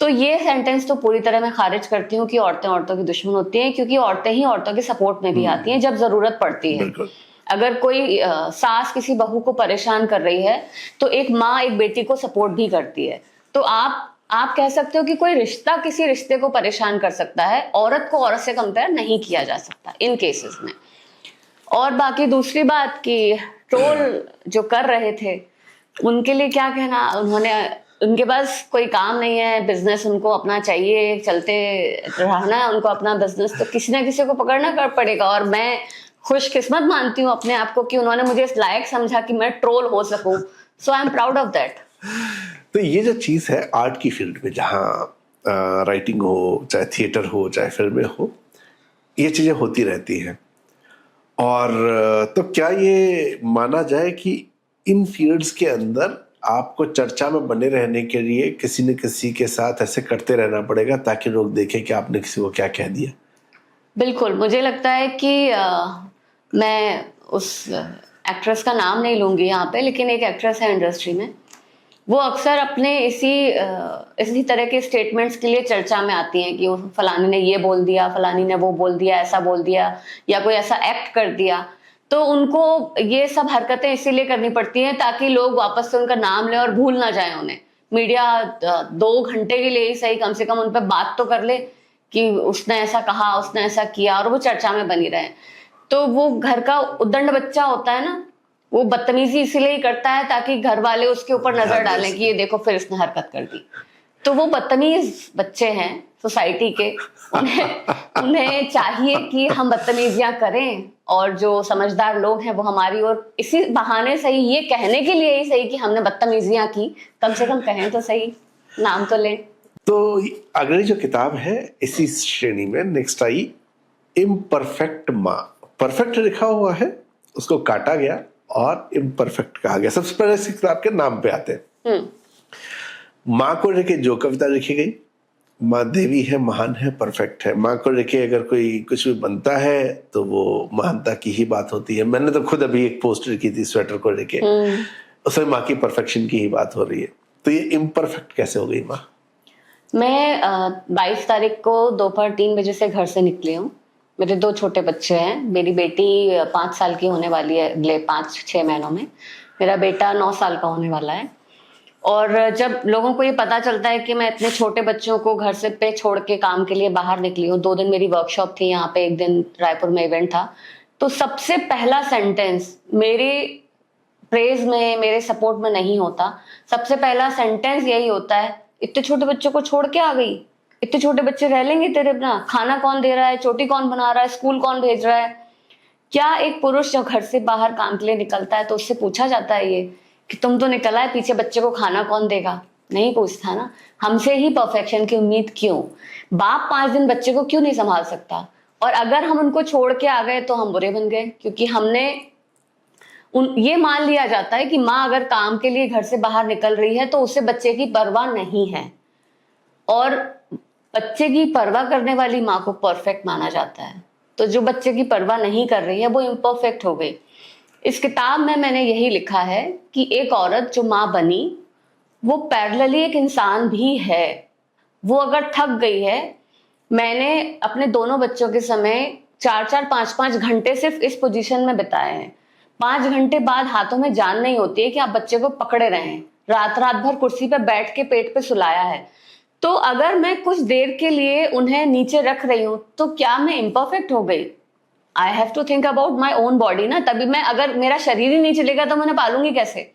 तो ये सेंटेंस तो पूरी तरह मैं खारिज करती हूँ कि औरतें औरतों की दुश्मन होती हैं, क्योंकि औरतें ही औरतों के सपोर्ट में भी आती हैं जब जरूरत पड़ती है। बिल्कुल। अगर कोई सास किसी बहू को परेशान कर रही है तो एक माँ एक बेटी को सपोर्ट भी करती है। तो आप कह सकते हो कि कोई रिश्ता किसी रिश्ते को परेशान कर सकता है, औरत को औरत से कंपेयर नहीं किया जा सकता इन केसेस में। और बाकी दूसरी बात कि ट्रोल जो कर रहे थे उनके लिए क्या कहना, उनके पास कोई काम नहीं है, बिजनेस उनको अपना चाहिए, चलते रहना है उनको अपना बिजनेस, तो किसी ना किसी को पकड़ना कर पड़ेगा। और मैं खुशकिस्मत मानती हूँ अपने आप को कि उन्होंने मुझे इस लायक समझा कि मैं ट्रोल हो सकूं। So I am proud of that. तो ये जो चीज़ है आर्ट की फील्ड में, जहाँ राइटिंग हो, चाहे थिएटर हो, चाहे फिल्में हो, ये चीज़ें होती रहती हैं। और तो क्या ये माना जाए कि इन फील्ड्स के अंदर आपको चर्चा में बने रहने के लिए किसी न किसी के साथ ऐसे करते रहना पड़ेगा ताकि लोग देखें कि आपने किसी को क्या कह दिया? बिल्कुल, मुझे लगता है कि मैं उस एक्ट्रेस का नाम नहीं लूंगी यहाँ पे, लेकिन एक एक्ट्रेस है इंडस्ट्री में, वो अक्सर अपने इसी तरह के स्टेटमेंट्स के लिए चर्चा में आती हैं कि फलानी ने ये बोल दिया, फलानी ने वो बोल दिया, ऐसा बोल दिया, या कोई ऐसा एक्ट कर दिया। तो उनको ये सब हरकतें इसीलिए करनी पड़ती हैं ताकि लोग वापस से उनका नाम लें और भूल ना जाए उन्हें। मीडिया 2 घंटे के लिए ही सही कम से कम उन पर बात तो कर ले कि उसने ऐसा कहा, उसने ऐसा किया, और वो चर्चा में बनी रहे। तो वो घर का उद्दंड बच्चा होता है ना, वो बदतमीजी इसीलिए ही करता है ताकि घर वाले उसके ऊपर नजर डालें कि ये देखो फिर इसने हरकत कर दी। तो वो बदतमीज बच्चे हैं सोसाइटी के, उन्हें चाहिए कि हम बदतमीजियां करें, और जो समझदार लोग हैं वो हमारी ओर इसी बहाने सही, ये कहने के लिए ही सही कि हमने बदतमीजियां की, कम से कम कहें तो सही, नाम तो लें। तो अगली जो किताब है इसी श्रेणी में नेक्स्ट आई, इम्परफेक्ट माँ। परफेक्ट लिखा हुआ है, उसको काटा गया और इम्परफेक्ट कहा गया। सबसे पहले इस किताब के नाम पे आते हैं। माँ को लेके जो कविता लिखी गई, माँ देवी है, महान है, परफेक्ट है। माँ को लेके अगर कोई कुछ भी बनता है तो वो महानता की ही बात होती है। मैंने तो खुद अभी एक पोस्टर की थी स्वेटर को लेके, उसमें माँ की परफेक्शन की ही बात हो रही है। तो ये इम्परफेक्ट कैसे हो गई माँ? मैं 22 तारीख को दोपहर 3 बजे से घर से निकली हूँ। मेरे 2 छोटे बच्चे हैं। मेरी बेटी 5 साल की होने वाली है अगले 5-6 महीनों में। मेरा बेटा 9 साल का होने वाला है। और जब लोगों को ये पता चलता है कि मैं इतने छोटे बच्चों को घर से पे छोड़ के काम के लिए बाहर निकली हूँ, 2 दिन मेरी वर्कशॉप थी यहाँ पे, 1 दिन रायपुर में इवेंट था, तो सबसे पहला सेंटेंस मेरे प्रेज में, मेरे सपोर्ट में नहीं होता। सबसे पहला सेंटेंस यही होता है, इतने छोटे बच्चों को छोड़ के आ गई, इतने छोटे बच्चे रह लेंगे तेरे बिना, खाना कौन दे रहा है, चोटी कौन बना रहा है, स्कूल कौन भेज रहा है। क्या एक पुरुष जब घर से बाहर काम के लिए निकलता है तो उससे पूछा जाता है ये कि तुम तो निकला है, पीछे बच्चे को खाना कौन देगा? नहीं पूछता ना। हमसे ही परफेक्शन की उम्मीद क्यों? बाप 5 दिन बच्चे को क्यों नहीं संभाल सकता? और अगर हम उनको छोड़ के आ गए तो हम बुरे बन गए, क्योंकि हमने ये मान लिया जाता है कि माँ अगर काम के लिए घर से बाहर निकल रही है तो उसे बच्चे की परवाह नहीं है, और बच्चे की परवाह करने वाली माँ को परफेक्ट माना जाता है। तो जो बच्चे की परवाह नहीं कर रही है वो इम्परफेक्ट हो गई। इस किताब में मैंने यही लिखा है कि एक औरत जो माँ बनी वो पैरेलली एक इंसान भी है। वो अगर थक गई है, मैंने अपने दोनों बच्चों के समय 4-4, 5-5 घंटे सिर्फ इस पोजीशन में बिताए हैं। 5 घंटे बाद हाथों में जान नहीं होती है कि आप बच्चे को पकड़े रहें। रात रात भर कुर्सी पे बैठ के पेट पे सुलाया है। तो अगर मैं कुछ देर के लिए उन्हें नीचे रख रही हूं तो क्या मैं इम्परफेक्ट हो गई? I have to think about my own body ना। तभी मैं, अगर मेरा शरीर ही नहीं चलेगा तो मैं उन्हें पालूंगी कैसे?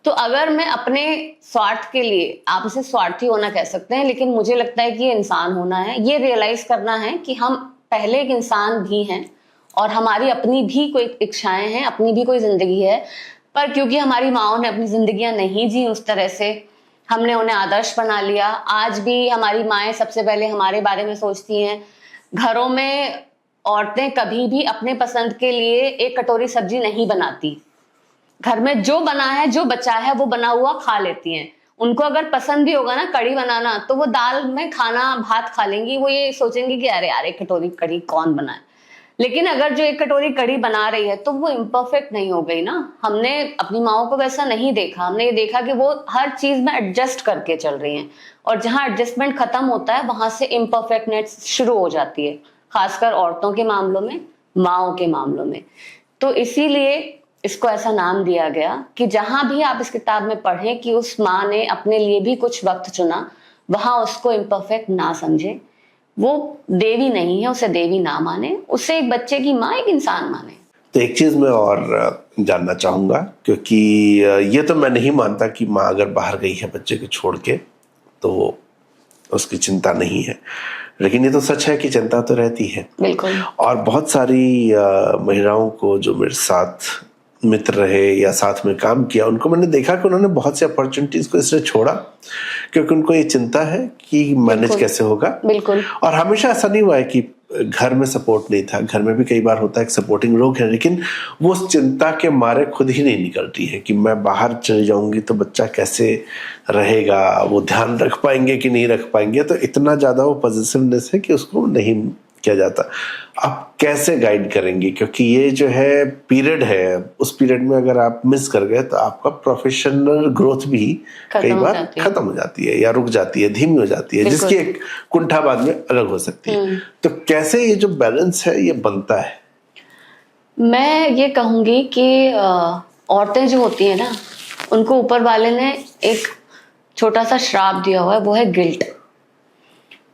तो अगर मैं अपने स्वार्थ के लिए, आप इसे स्वार्थी होना कह सकते हैं, लेकिन मुझे लगता है कि ये इंसान होना है, ये रियलाइज करना है कि हम पहले एक इंसान भी हैं और हमारी अपनी भी कोई इच्छाएं हैं, अपनी भी कोई जिंदगी है। पर क्योंकि हमारी माओ ने अपनी जिंदगियां नहीं जी उस तरह से, हमने उन्हें आदर्श बना लिया। आज भी हमारी माएं सबसे पहले हमारे बारे में सोचती हैं। घरों में औरतें कभी भी अपने पसंद के लिए एक कटोरी सब्जी नहीं बनाती। घर में जो बना है, जो बचा है, वो बना हुआ खा लेती हैं। उनको अगर पसंद भी होगा ना कढ़ी बनाना, तो वो दाल में खाना भात खा लेंगी, वो ये सोचेंगी कि अरे यार एक कटोरी कढ़ी कौन बनाए। लेकिन अगर जो एक कटोरी कढ़ी बना रही है तो वो इम्परफेक्ट नहीं हो गई ना। हमने अपनी माओ को वैसा नहीं देखा, हमने ये देखा कि वो हर चीज में एडजस्ट करके चल रही हैं, और जहां एडजस्टमेंट खत्म होता है वहां से इम्परफेक्टनेस शुरू हो जाती है, खासकर औरतों के मामलों में, माओ के मामलों में। तो इसीलिए इसको ऐसा नाम दिया गया कि जहां भी आप इस किताब में पढ़ें कि उस माँ ने अपने लिए भी कुछ वक्त चुना, वहां उसको इम्परफेक्ट ना समझे, वो देवी नहीं है, उसे देवी ना माने, उसे एक बच्चे की माँ एक इंसान माने। तो एक चीज मैं और जानना चाहूंगा, क्योंकि ये तो मैं नहीं मानता कि माँ अगर बाहर गई है बच्चे को छोड़ के तो उसकी चिंता नहीं है, लेकिन ये तो सच है कि चिंता तो रहती है। बिल्कुल। और बहुत सारी महिलाओं को जो मेरे साथ मित्र रहे या साथ में काम किया, उनको मैंने देखा कि उन्होंने बहुत सी अपॉर्चुनिटीज को इसलिए छोड़ा क्योंकि उनको ये चिंता है कि मैनेज कैसे होगा। बिल्कुल। और हमेशा ऐसा नहीं हुआ है कि घर में सपोर्ट नहीं था, घर में भी कई बार होता है कि सपोर्टिंग लोग हैं, लेकिन वो उस चिंता के मारे खुद ही नहीं निकलती है कि मैं बाहर चली जाऊंगी तो बच्चा कैसे रहेगा, वो ध्यान रख पाएंगे कि नहीं रख पाएंगे। तो इतना ज्यादा वो पॉजिटिवनेस है कि उसको नहीं किया जाता। आप कैसे गाइड करेंगे, क्योंकि ये जो है पीरियड है, उस पीरियड में अगर आप मिस कर गए तो आपका प्रोफेशनल ग्रोथ भी कई बार खत्म हो जाती है या रुक जाती है, धीमी हो जाती है, जिसकी एक कुंठा बाद में अलग हो सकती है। तो कैसे ये जो बैलेंस है ये बनता है? मैं ये कहूंगी कि औरतें जो होती है ना, उनको ऊपर वाले ने एक छोटा सा श्राप दिया हुआ है, वो है गिल्ट।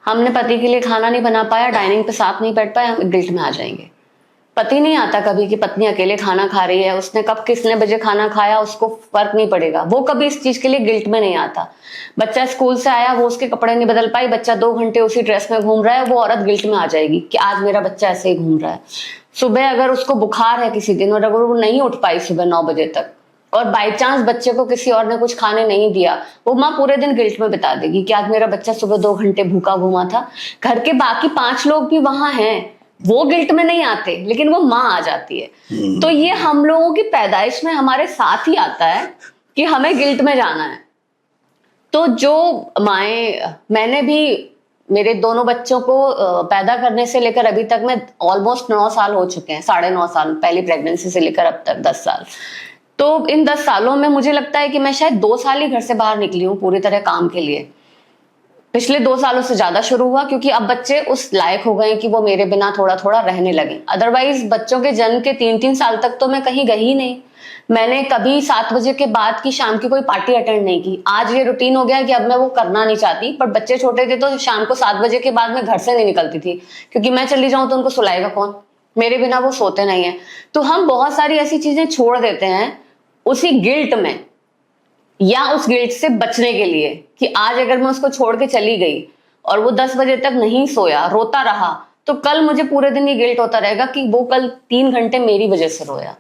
हमने पति के लिए खाना नहीं बना पाया, डाइनिंग पे साथ नहीं बैठ पाए, हम गिल्ट में आ जाएंगे। पति नहीं आता कभी कि पत्नी अकेले खाना खा रही है, उसने कब किसने बजे खाना खाया उसको फर्क नहीं पड़ेगा, वो कभी इस चीज के लिए गिल्ट में नहीं आता। बच्चा स्कूल से आया, वो उसके कपड़े नहीं बदल पाई, बच्चा 2 घंटे उसी ड्रेस में घूम रहा है, वो औरत गिल्ट में आ जाएगी कि आज मेरा बच्चा ऐसे ही घूम रहा है। सुबह अगर उसको बुखार है किसी दिन और अगर वो नहीं उठ पाई सुबह 9 बजे तक, और बाई चांस बच्चे को किसी और ने कुछ खाने नहीं दिया, वो माँ पूरे दिन गिल्ट में बिता देगी कि आज मेरा बच्चा सुबह 2 घंटे भूखा घूमा था। घर के बाकी 5 लोग भी वहां हैं, वो गिल्ट में नहीं आते, लेकिन वो माँ आ जाती है। तो ये हम लोगों की पैदाइश में हमारे साथ ही आता है कि हमें गिल्ट में जाना है। तो जो माएँ, मैंने भी मेरे दोनों बच्चों को पैदा करने से लेकर अभी तक मैं ऑलमोस्ट 9 साल हो चुके हैं, 9.5 साल, पहली प्रेगनेंसी से लेकर अब तक 10 साल। तो इन 10 सालों में मुझे लगता है कि मैं शायद 2 साल ही घर से बाहर निकली हूँ पूरी तरह काम के लिए। पिछले 2 सालों से ज्यादा शुरू हुआ क्योंकि अब बच्चे उस लायक हो गए कि वो मेरे बिना थोड़ा थोड़ा रहने लगे। अदरवाइज बच्चों के जन्म के 3-3 साल तक तो मैं कहीं गई ही नहीं। मैंने कभी 7 बजे के बाद की शाम की कोई पार्टी अटेंड नहीं की। आज ये रूटीन हो गया कि अब मैं वो करना नहीं चाहती, पर बच्चे छोटे थे तो शाम को 7 बजे के बाद मैं घर से नहीं निकलती थी, क्योंकि मैं चली जाऊं तो उनको सुलाएगा कौन, मेरे बिना वो सोते नहीं है। तो हम बहुत सारी ऐसी चीजें छोड़ देते हैं उसी गिल्ट में, या उस गिल्ट से बचने के लिए कि आज अगर मैं उसको छोड़ के चली गई और वो 10 बजे तक नहीं सोया, रोता रहा, तो कल मुझे पूरे दिन ये गिल्ट होता रहेगा कि वो कल 3 घंटे मेरी वजह से रोया।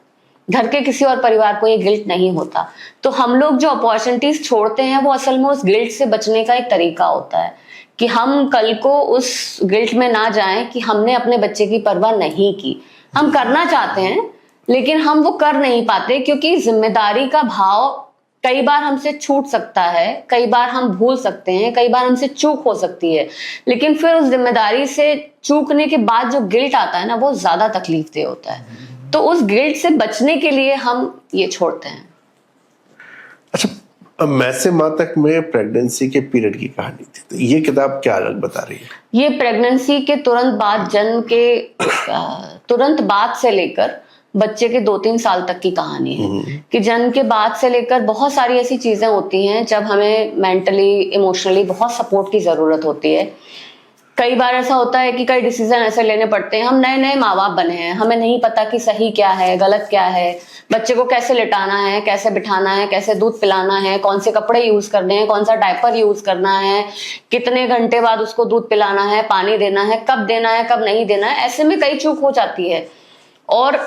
घर के किसी और परिवार को ये गिल्ट नहीं होता। तो हम लोग जो अपॉर्चुनिटीज छोड़ते हैं वो असल में उस गिल्ट से बचने का एक तरीका होता है कि हम कल को उस गिल्ट में ना जाएं कि हमने अपने बच्चे की परवाह नहीं की। हम करना चाहते हैं लेकिन हम वो कर नहीं पाते, क्योंकि जिम्मेदारी का भाव कई बार हमसे छूट सकता है, कई बार हम भूल सकते हैं, कई बार हमसे चूक हो सकती है, लेकिन फिर उस जिम्मेदारी से चूकने के बाद जो गिल्ट आता है ना, वो ज्यादा तकलीफ दे होता है। तो उस गिल्ट से बचने के लिए हम ये छोड़ते हैं। अच्छा, मैं से माँ तक में प्रेगनेंसी के पीरियड की कहानी थी, तो ये किताब क्या अलग बता रही है? ये प्रेगनेंसी के तुरंत बाद, जन्म के तुरंत बाद से लेकर बच्चे के 2-3 साल तक की कहानी है कि जन्म के बाद से लेकर बहुत सारी ऐसी चीजें होती हैं जब हमें मेंटली, इमोशनली बहुत सपोर्ट की जरूरत होती है। कई बार ऐसा होता है कि कई डिसीजन ऐसे लेने पड़ते हैं, हम नए नए माँ बाप बने हैं, हमें नहीं पता कि सही क्या है, गलत क्या है, बच्चे को कैसे लिटाना है, कैसे बिठाना है, कैसे दूध पिलाना है, कौन से कपड़े यूज करने हैं, कौन सा डायपर यूज करना है, कितने घंटे बाद उसको दूध पिलाना है, पानी देना है, कब देना है, कब नहीं देना है। ऐसे में कई चूक हो जाती है। और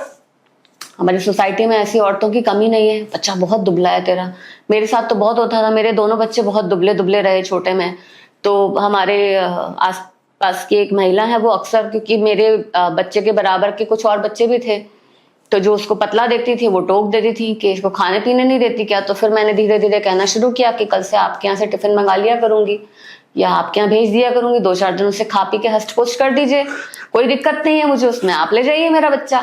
हमारी सोसाइटी में ऐसी औरतों की कमी नहीं है। बच्चा बहुत दुबला है तेरा, मेरे साथ तो बहुत होता था, मेरे दोनों बच्चे बहुत दुबले दुबले रहे छोटे में। तो हमारे आस पास की एक महिला है, वो अक्सर, क्योंकि मेरे बच्चे के बराबर के कुछ और बच्चे भी थे, तो जो उसको पतला देखती थी वो टोक देती थी कि इसको खाने पीने नहीं देती क्या। तो फिर मैंने धीरे धीरे कहना शुरू किया कि कल से आपके यहाँ से टिफिन मंगा लिया करूंगी या आपके यहाँ भेज दिया करूंगी, 2-4 दिन उसे खा पी के हस्ट पुस्ट कर दीजिए, कोई दिक्कत नहीं है मुझे उसमें, आप ले जाइए मेरा बच्चा,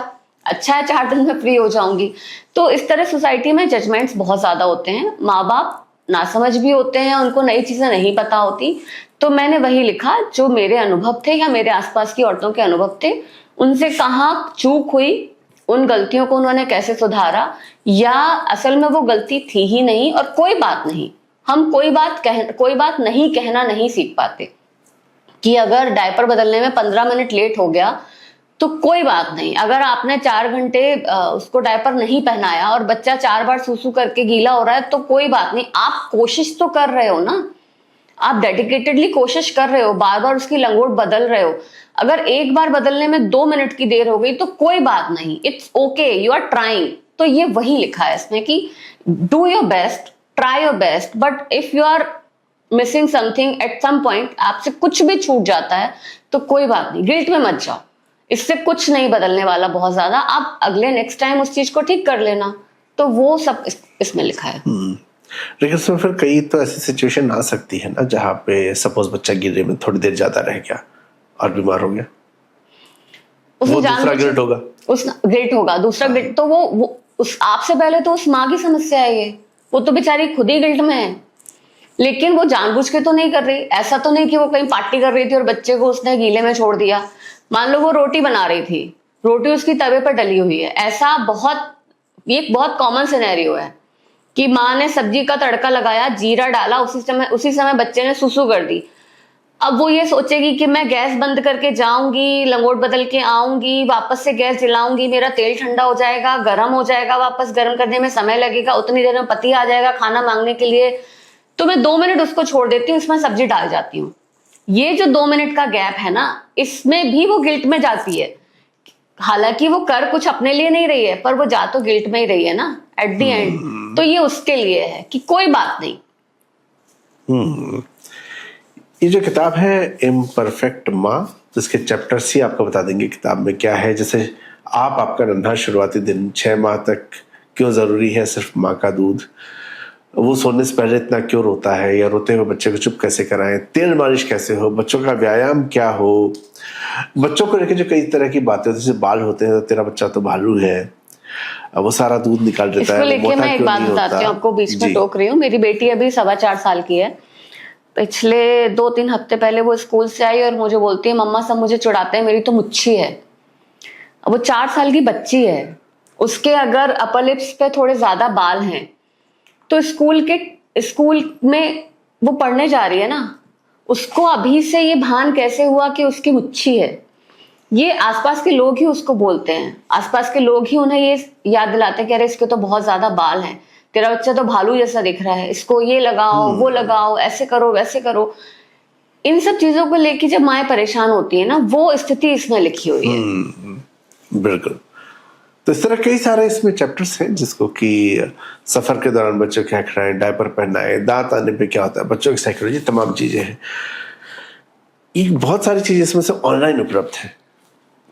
अच्छा है 4 दिन में फ्री हो जाऊंगी। तो इस तरह सोसाइटी में जजमेंट्स बहुत ज्यादा होते हैं, माँ बाप नासमझ भी होते हैं, उनको नई चीजें नहीं पता होती। तो मैंने वही लिखा जो मेरे अनुभव थे या मेरे आसपास की औरतों के अनुभव थे, उनसे कहाँ चूक हुई, उन गलतियों को उन्होंने कैसे सुधारा, या असल में वो गलती थी ही नहीं। और कोई बात नहीं, हम कोई बात नहीं कहना नहीं सीख पाते कि अगर डायपर बदलने में 15 मिनट लेट हो गया तो कोई बात नहीं, अगर आपने 4 घंटे उसको डायपर नहीं पहनाया और बच्चा 4 बार सूसू करके गीला हो रहा है तो कोई बात नहीं, आप कोशिश तो कर रहे हो ना, आप डेडिकेटेडली कोशिश कर रहे हो, बार बार उसकी लंगोट बदल रहे हो। अगर एक बार बदलने में 2 मिनट की देर हो गई तो कोई बात नहीं, it's okay, you are trying. तो ये वही लिखा है इसमें कि do your best, try your best, but if you are missing something at some point, आपसे कुछ भी छूट जाता है तो कोई बात नहीं, गिल्ट में मत जाओ, इससे कुछ नहीं बदलने वाला बहुत ज्यादा, आप अगले नेक्स्ट टाइम उस चीज को ठीक कर लेना। तो वो सब इसमें लिखा है। लेकिन इसमें फिर कई तो ऐसी सिचुएशन आ सकती है ना जहाँ पे सपोज बच्चा गिरे में थोड़ी देर ज्यादा रह गया और बीमार हो गया, वो दूसरा गिल्ट होगा, उस गिल्ट होगा दूसरा गिल्ट। तो वो उस आपसे पहले तो उस माँ की समस्या है ये, वो तो बेचारी खुद ही गिल्ट में है, लेकिन वो जानबूझ के तो नहीं कर रही। ऐसा तो नहीं कि वो कहीं पार्टी कर रही थी और बच्चे को उसने गीले में छोड़ दिया। मान लो वो रोटी बना रही थी, रोटी उसकी तवे पर डली हुई है, ऐसा ये एक बहुत कॉमन सिनेरियो है कि माँ ने सब्जी का तड़का लगाया, जीरा डाला, उसी समय बच्चे ने सुसु कर दी। अब वो ये सोचेगी कि मैं गैस बंद करके जाऊंगी, लंगोट बदल के आऊंगी, वापस से गैस जलाऊंगी, मेरा तेल ठंडा हो जाएगा, गर्म हो जाएगा, वापस गर्म करने में समय लगेगा, उतनी देर में पति आ जाएगा खाना मांगने के लिए, तो मैं 2 मिनट उसको छोड़ देती हूँ, इसमें सब्जी डाल जाती हूँ। ये जो 2 मिनट का गैप है ना, इसमें भी वो गिल्ट में जाती है। हालांकि वो कर कुछ अपने लिए नहीं रही है, पर वो जा तो गिल्ट में ही रही है ना एट द एंड। तो ये उसके लिए है कि कोई बात नहीं। ये जो किताब है इम्परफेक्ट माँ, जिसके चैप्टर्स ही आपको बता देंगे किताब में क्या है। जैसे आपका नन्हा शुरुआती दिन, 6 माह तक क्यों जरूरी है सिर्फ माँ का दूध, वो सोने से पहले इतना क्यों रोता है, या रोते हुए बच्चे को चुप कैसे कराएं, तेल मालिश कैसे हो, बच्चों का व्यायाम क्या हो, बच्चों को लेकर जो कई तरह की बातें, जैसे बाल होते हैं तो तेरा बच्चा तो भालू है, वो सारा दूध निकाल देता है, लेकिन मैं एक बात बताती हूँ आपको, बीच में टोक रही हूँ। मेरी बेटी अभी 4.25 साल की है। पिछले 2-3 हफ्ते पहले वो स्कूल से आई और मुझे बोलती है, मम्मा सब मुझे चिढ़ाते हैं, मेरी तो मुच्छी है। अब वो 4 साल की बच्ची है, उसके अगर अपर लिप्स पे थोड़े ज्यादा बाल हैं तो स्कूल में वो पढ़ने जा रही है ना, उसको अभी से ये भान कैसे हुआ कि उसकी मुच्छी है। ये आसपास के लोग ही उसको बोलते हैं, आसपास के लोग ही उन्हें ये याद दिलाते हैं कि अरे इसके तो बहुत ज्यादा बाल हैं, तेरा बच्चा तो भालू जैसा दिख रहा है, इसको ये लगाओ वो लगाओ, ऐसे करो वैसे करो। इन सब चीजों को लेके जब माएँ परेशान होती है ना, वो स्थिति इसमें लिखी हुई है। बिल्कुल। तो इस तरह कई सारे इसमें चैप्टर्स हैं जिसको कि सफर के दौरान बच्चों क्या खिलाएं, डायपर पहनाएं, दांत आने पे क्या होता है, बच्चों की साइकोलॉजी, तमाम चीजें हैं। ये बहुत सारी चीजें इसमें से ऑनलाइन उपलब्ध है।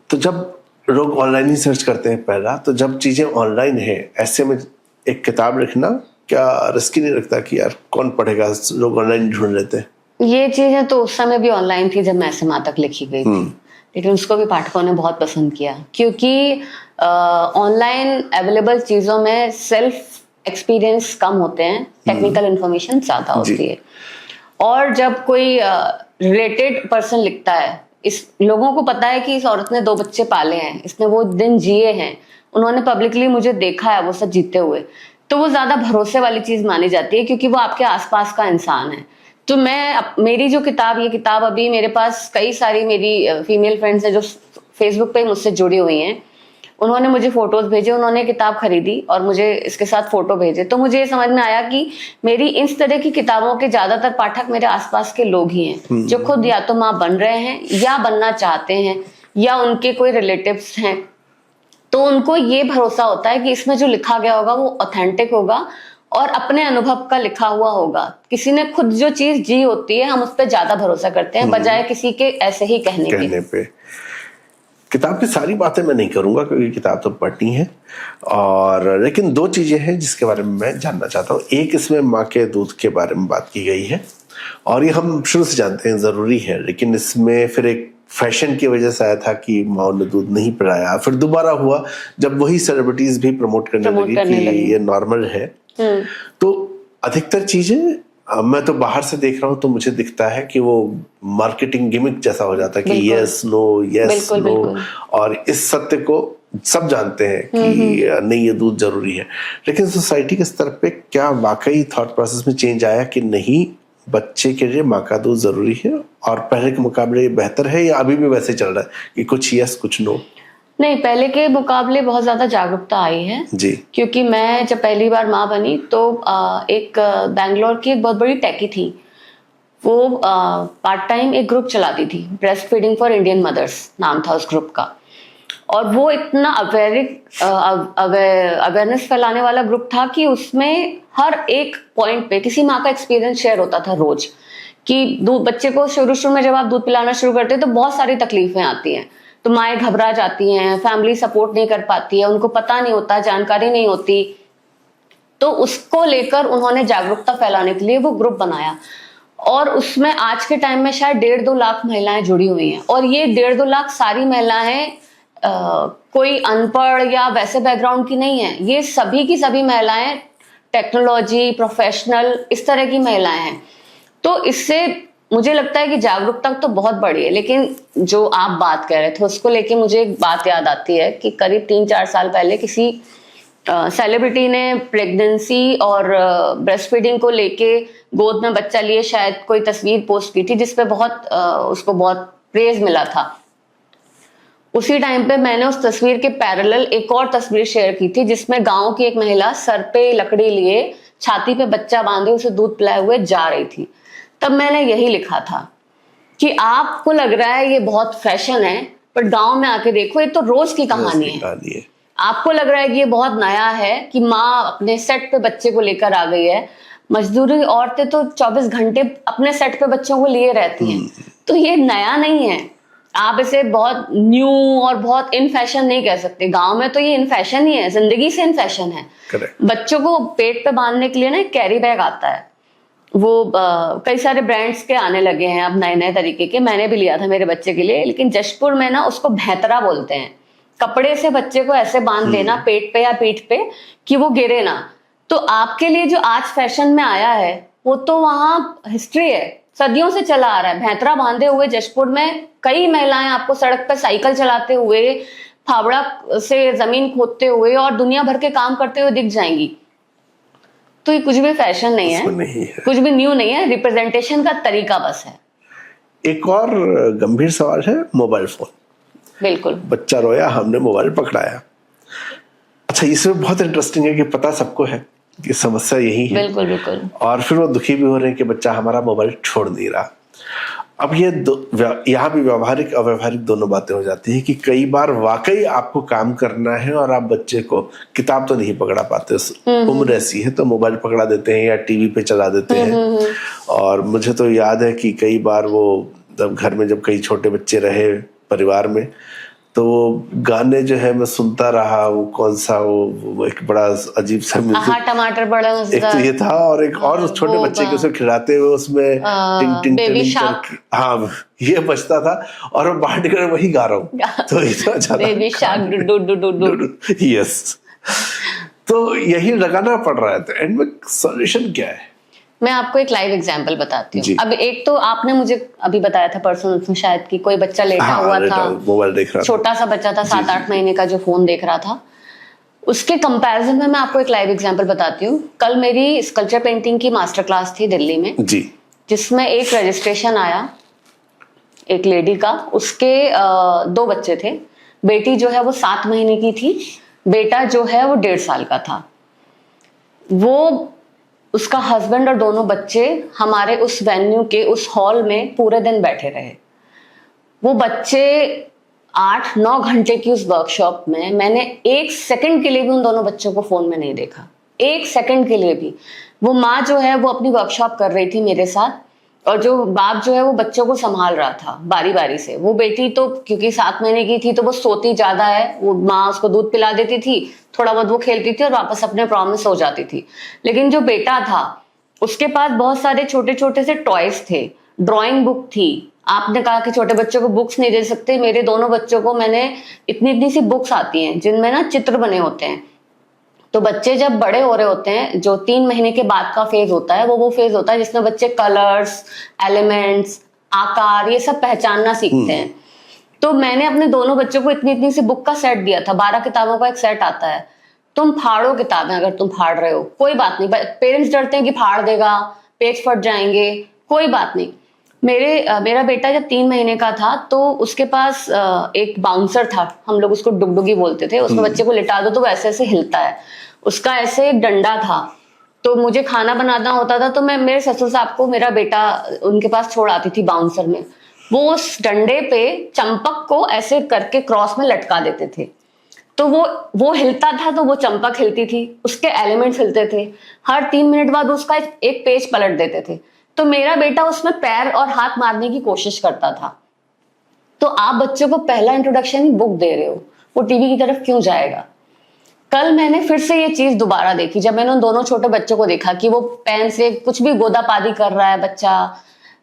तो जब लोग ऑनलाइन ही सर्च करते हैं पहला, तो जब चीजें ऑनलाइन है ऐसे में एक किताब लिखना क्या रिस्की नहीं लगता कि यार कौन पढ़ेगा, लोग ऑनलाइन ढूंढ लेते हैं। ये चीजें तो उस समय भी ऑनलाइन थी जब मैसे माँ तक लिखी गई थी, लेकिन उसको भी पाठकों ने बहुत पसंद किया, क्योंकि ऑनलाइन अवेलेबल चीजों में सेल्फ एक्सपीरियंस कम होते हैं, टेक्निकल इंफॉर्मेशन ज्यादा होती है। और जब कोई रिलेटेड पर्सन लिखता है, इस लोगों को पता है कि इस औरत ने 2 बच्चे पाले हैं, इसने वो दिन जिए हैं, उन्होंने पब्लिकली मुझे देखा है वो सब जीते हुए, तो वो ज्यादा भरोसे वाली चीज मानी जाती है, क्योंकि वो आपके आसपास का इंसान है। तो मेरी जो किताब, ये किताब अभी मेरे पास कई सारी मेरी फीमेल फ्रेंड्स हैं जो फेसबुक पे मुझसे जुड़ी हुई हैं, उन्होंने मुझे फोटोज भेजे, उन्होंने किताब खरीदी और मुझे इसके साथ फोटो भेजे। तो मुझे ये समझ में आया कि मेरी इस तरह की किताबों के ज्यादातर पाठक मेरे आसपास के लोग ही हैं, जो खुद या तो माँ बन रहे हैं या बनना चाहते हैं, या उनके कोई रिलेटिव्स हैं। तो उनको ये भरोसा होता है कि इसमें जो लिखा गया होगा वो ऑथेंटिक होगा और अपने अनुभव का लिखा हुआ होगा। किसी ने खुद जो चीज जी होती है, हम उस पर ज्यादा भरोसा करते हैं बजाय किसी के ऐसे ही कहने पे। किताब की सारी बातें मैं नहीं करूंगा क्योंकि किताब तो पढ़नी है, और लेकिन दो चीजें हैं जिसके बारे में मैं जानना चाहता हूँ। एक, इसमें माँ के दूध के बारे में बात की गई है और ये हम शुरू से जानते हैं ज़रूरी है, लेकिन इसमें फिर एक फैशन की वजह से आया था कि माँ ने दूध नहीं पिलाया, फिर दोबारा हुआ जब वही सेलिब्रिटीज भी प्रमोट करने लगी कि ये नॉर्मल है। तो अधिकतर चीजें मैं तो बाहर से देख रहा हूँ तो मुझे दिखता है कि वो मार्केटिंग गिमिक जैसा हो जाता है कि यस नो, और इस सत्य को सब जानते हैं कि नहीं ये दूध जरूरी है, लेकिन सोसाइटी के स्तर पे क्या वाकई थॉट प्रोसेस में चेंज आया कि नहीं, बच्चे के लिए माँ का दूध जरूरी है और पहले के मुकाबले ये बेहतर है, या अभी भी वैसे चल रहा है कि कुछ यस कुछ नो? नहीं, पहले के मुकाबले बहुत ज्यादा जागरूकता आई है जी। क्योंकि मैं जब पहली बार माँ बनी तो एक बैंगलोर की एक बहुत बड़ी टेकी थी, वो पार्ट टाइम एक ग्रुप चलाती थी, breast feeding for Indian mothers नाम था उस ग्रुप का, और वो इतना अवेयरनेस फैलाने वाला ग्रुप था कि उसमें हर एक पॉइंट पे किसी माँ का एक्सपीरियंस शेयर होता था रोज, कि दूध बच्चे को शुरू में जब आप दूध पिलाना शुरू करते हैं तो बहुत सारी तकलीफें आती हैं, तो माएँ घबरा जाती हैं, फैमिली सपोर्ट नहीं कर पाती है, उनको पता नहीं होता, जानकारी नहीं होती, तो उसको लेकर उन्होंने जागरूकता फैलाने के लिए वो ग्रुप बनाया, और उसमें आज के टाइम में शायद 1.5-2 लाख महिलाएं जुड़ी हुई हैं, और ये 1.5-2 लाख सारी महिलाएं कोई अनपढ़ या वैसे बैकग्राउंड की नहीं है, ये सभी की सभी महिलाएं टेक्नोलॉजी प्रोफेशनल इस तरह की महिलाएं हैं। तो इससे मुझे लगता है कि जागरूकता तो बहुत बड़ी है, लेकिन जो आप बात कह रहे थे उसको लेके मुझे एक बात याद आती है कि करीब 3-4 साल पहले किसी सेलिब्रिटी ने प्रेगनेंसी और ब्रेस्ट फीडिंग को लेके गोद में बच्चा लिए शायद कोई तस्वीर पोस्ट की थी जिसपे उसको बहुत प्रेज मिला था। उसी टाइम पे मैंने उस तस्वीर के पैरेलल एक और तस्वीर शेयर की थी जिसमें गांव की एक महिला सर पे लकड़ी लिए छाती पे बच्चा बांधे उसे दूध पिलाए हुए जा रही थी। तब मैंने यही लिखा था कि आपको लग रहा है ये बहुत फैशन है, पर गांव में आके देखो ये तो रोज की कहानी है। आपको लग रहा है कि ये बहुत नया है कि माँ अपने सेट पे बच्चे को लेकर आ गई है, मजदूरी औरतें तो 24 घंटे अपने सेट पे बच्चों को लिए रहती हैं, तो ये नया नहीं है। आप इसे बहुत न्यू और बहुत इन फैशन नहीं कह सकते। गांव में तो ये इन फैशन ही है, जिंदगी से इन फैशन है। बच्चों को पेट पे बांधने के लिए ना कैरी बैग आता है, वो कई सारे ब्रांड्स के आने लगे हैं अब नए नए तरीके के, मैंने भी लिया था मेरे बच्चे के लिए, लेकिन जशपुर में ना उसको भैंतरा बोलते हैं। कपड़े से बच्चे को ऐसे बांध देना पेट पे या पीठ पे कि वो गिरे ना। तो आपके लिए जो आज फैशन में आया है वो तो वहां हिस्ट्री है, सदियों से चला आ रहा है। भैंतरा बांधे हुए जशपुर में कई महिलाएं आपको सड़क पर साइकिल चलाते हुए, फावड़ा से जमीन खोदते हुए और दुनिया भर के काम करते हुए दिख जाएंगी। तो ये कुछ भी फैशन नहीं है, कुछ भी न्यू नहीं है, रिप्रेजेंटेशन का तरीका बस है। एक और गंभीर सवाल है मोबाइल फोन। बिल्कुल, बच्चा रोया, हमने मोबाइल पकड़ाया। अच्छा, इसमें बहुत इंटरेस्टिंग है कि पता सबको है कि समस्या यही है। बिल्कुल बिल्कुल। और फिर वो दुखी भी हो रहे हैं कि बच्चा हमारा मोबाइल छोड़ नहीं रहा। अब ये यहाँ भी व्यावहारिक अव्यावहारिक दोनों बातें हो जाती है कि कई बार वाकई आपको काम करना है और आप बच्चे को किताब तो नहीं पकड़ा पाते, उम्र ऐसी है तो मोबाइल पकड़ा देते हैं या टीवी पे चला देते हैं। और मुझे तो याद है कि कई बार वो घर में जब कई छोटे बच्चे रहे परिवार में, तो वो गाने जो है मैं सुनता रहा, वो कौन सा वो एक बड़ा अजीब सा म्यूजिक, टमाटर बड़ा एक तो ये था और एक और छोटे बच्चे के उसे खिलाते हुए उसमें टिंग टिंग टिंग करके, हाँ ये बजता था और मैं बाहर निकल वही गा रहा हूँ। तो ये तो अच्छा baby shark do do do do. Yes, तो यही लगाना पड़ रहा है। तो एंड में सॉल्यूशन क्या है? मैं आपको एक लाइव एग्जांपल बताती हूँ। अब एक तो आपने मुझे अभी बताया था परसों शायद कि कोई बच्चा लेटा हुआ था, मोबाइल देख रहा था, छोटा सा बच्चा था 7-8 महीने का जो फोन देख रहा था। उसके कंपैरिजन में मैं आपको एक लाइव एग्जांपल बताती हूँ। कल मेरी स्कल्पचर पेंटिंग की मास्टर क्लास थी दिल्ली में जी, जिसमें एक रजिस्ट्रेशन आया एक लेडी का। उसके 2 बच्चे थे, बेटी जो है वो 7 महीने की थी, बेटा जो है वो 1.5 साल का था। वो उसका हस्बैंड और दोनों बच्चे हमारे उस वेन्यू के उस हॉल में पूरे दिन बैठे रहे। वो बच्चे 8-9 घंटे की उस वर्कशॉप में मैंने 1 सेकंड के लिए भी उन दोनों बच्चों को फोन में नहीं देखा, 1 सेकंड के लिए भी। वो माँ जो है वो अपनी वर्कशॉप कर रही थी मेरे साथ, और जो बाप जो है वो बच्चों को संभाल रहा था बारी बारी से। वो बेटी तो क्योंकि 7 महीने की थी तो वो सोती ज्यादा है, वो माँ उसको दूध पिला देती थी, थोड़ा बहुत वो खेलती थी और वापस अपने प्रॉम में सो जाती थी। लेकिन जो बेटा था उसके पास बहुत सारे छोटे छोटे से टॉयज थे, ड्राइंग बुक थी। आपने कहा कि छोटे बच्चों को बुक्स नहीं दे सकते, मेरे दोनों बच्चों को मैंने इतनी इतनी सी बुक्स आती हैं जिनमें ना चित्र बने होते हैं। तो बच्चे जब बड़े हो रहे होते हैं, जो 3 महीने के बाद का फेज होता है वो फेज होता है जिसमें बच्चे कलर्स, एलिमेंट्स, आकार ये सब पहचानना सीखते हैं। तो मैंने अपने दोनों बच्चों को इतनी इतनी सी बुक का सेट दिया था, 12 किताबों का एक सेट आता है। तुम फाड़ो किताबें, अगर तुम फाड़ रहे हो कोई बात नहीं, पेरेंट्स डरते हैं कि फाड़ देगा, पेज फट जाएंगे, कोई बात नहीं। मेरा बेटा जब 3 महीने का था तो उसके पास एक बाउंसर था, हम लोग उसको डुगडुगी बोलते थे, उसमें बच्चे को लिटा दो तो वो ऐसे ऐसे हिलता है, उसका ऐसे एक डंडा था। तो मुझे खाना बनाना होता था तो मैं मेरे ससुर साहब को मेरा बेटा उनके पास छोड़ आती थी बाउंसर में। वो उस डंडे पे चंपक को ऐसे करके क्रॉस में लटका देते थे, तो वो हिलता था तो वो चंपक हिलती थी, उसके एलिमेंट्स हिलते थे। हर 3 मिनट बाद उसका एक पेज पलट देते थे। तो मेरा बेटा उसमें पैर और हाथ मारने की कोशिश करता था। तो आप बच्चों को पहला इंट्रोडक्शन ही बुक दे रहे हो, वो टीवी की तरफ क्यों जाएगा? कल मैंने फिर से ये चीज दोबारा देखी जब मैंने उन दोनों छोटे बच्चों को देखा कि वो पेन से कुछ भी गोदापादी कर रहा है बच्चा,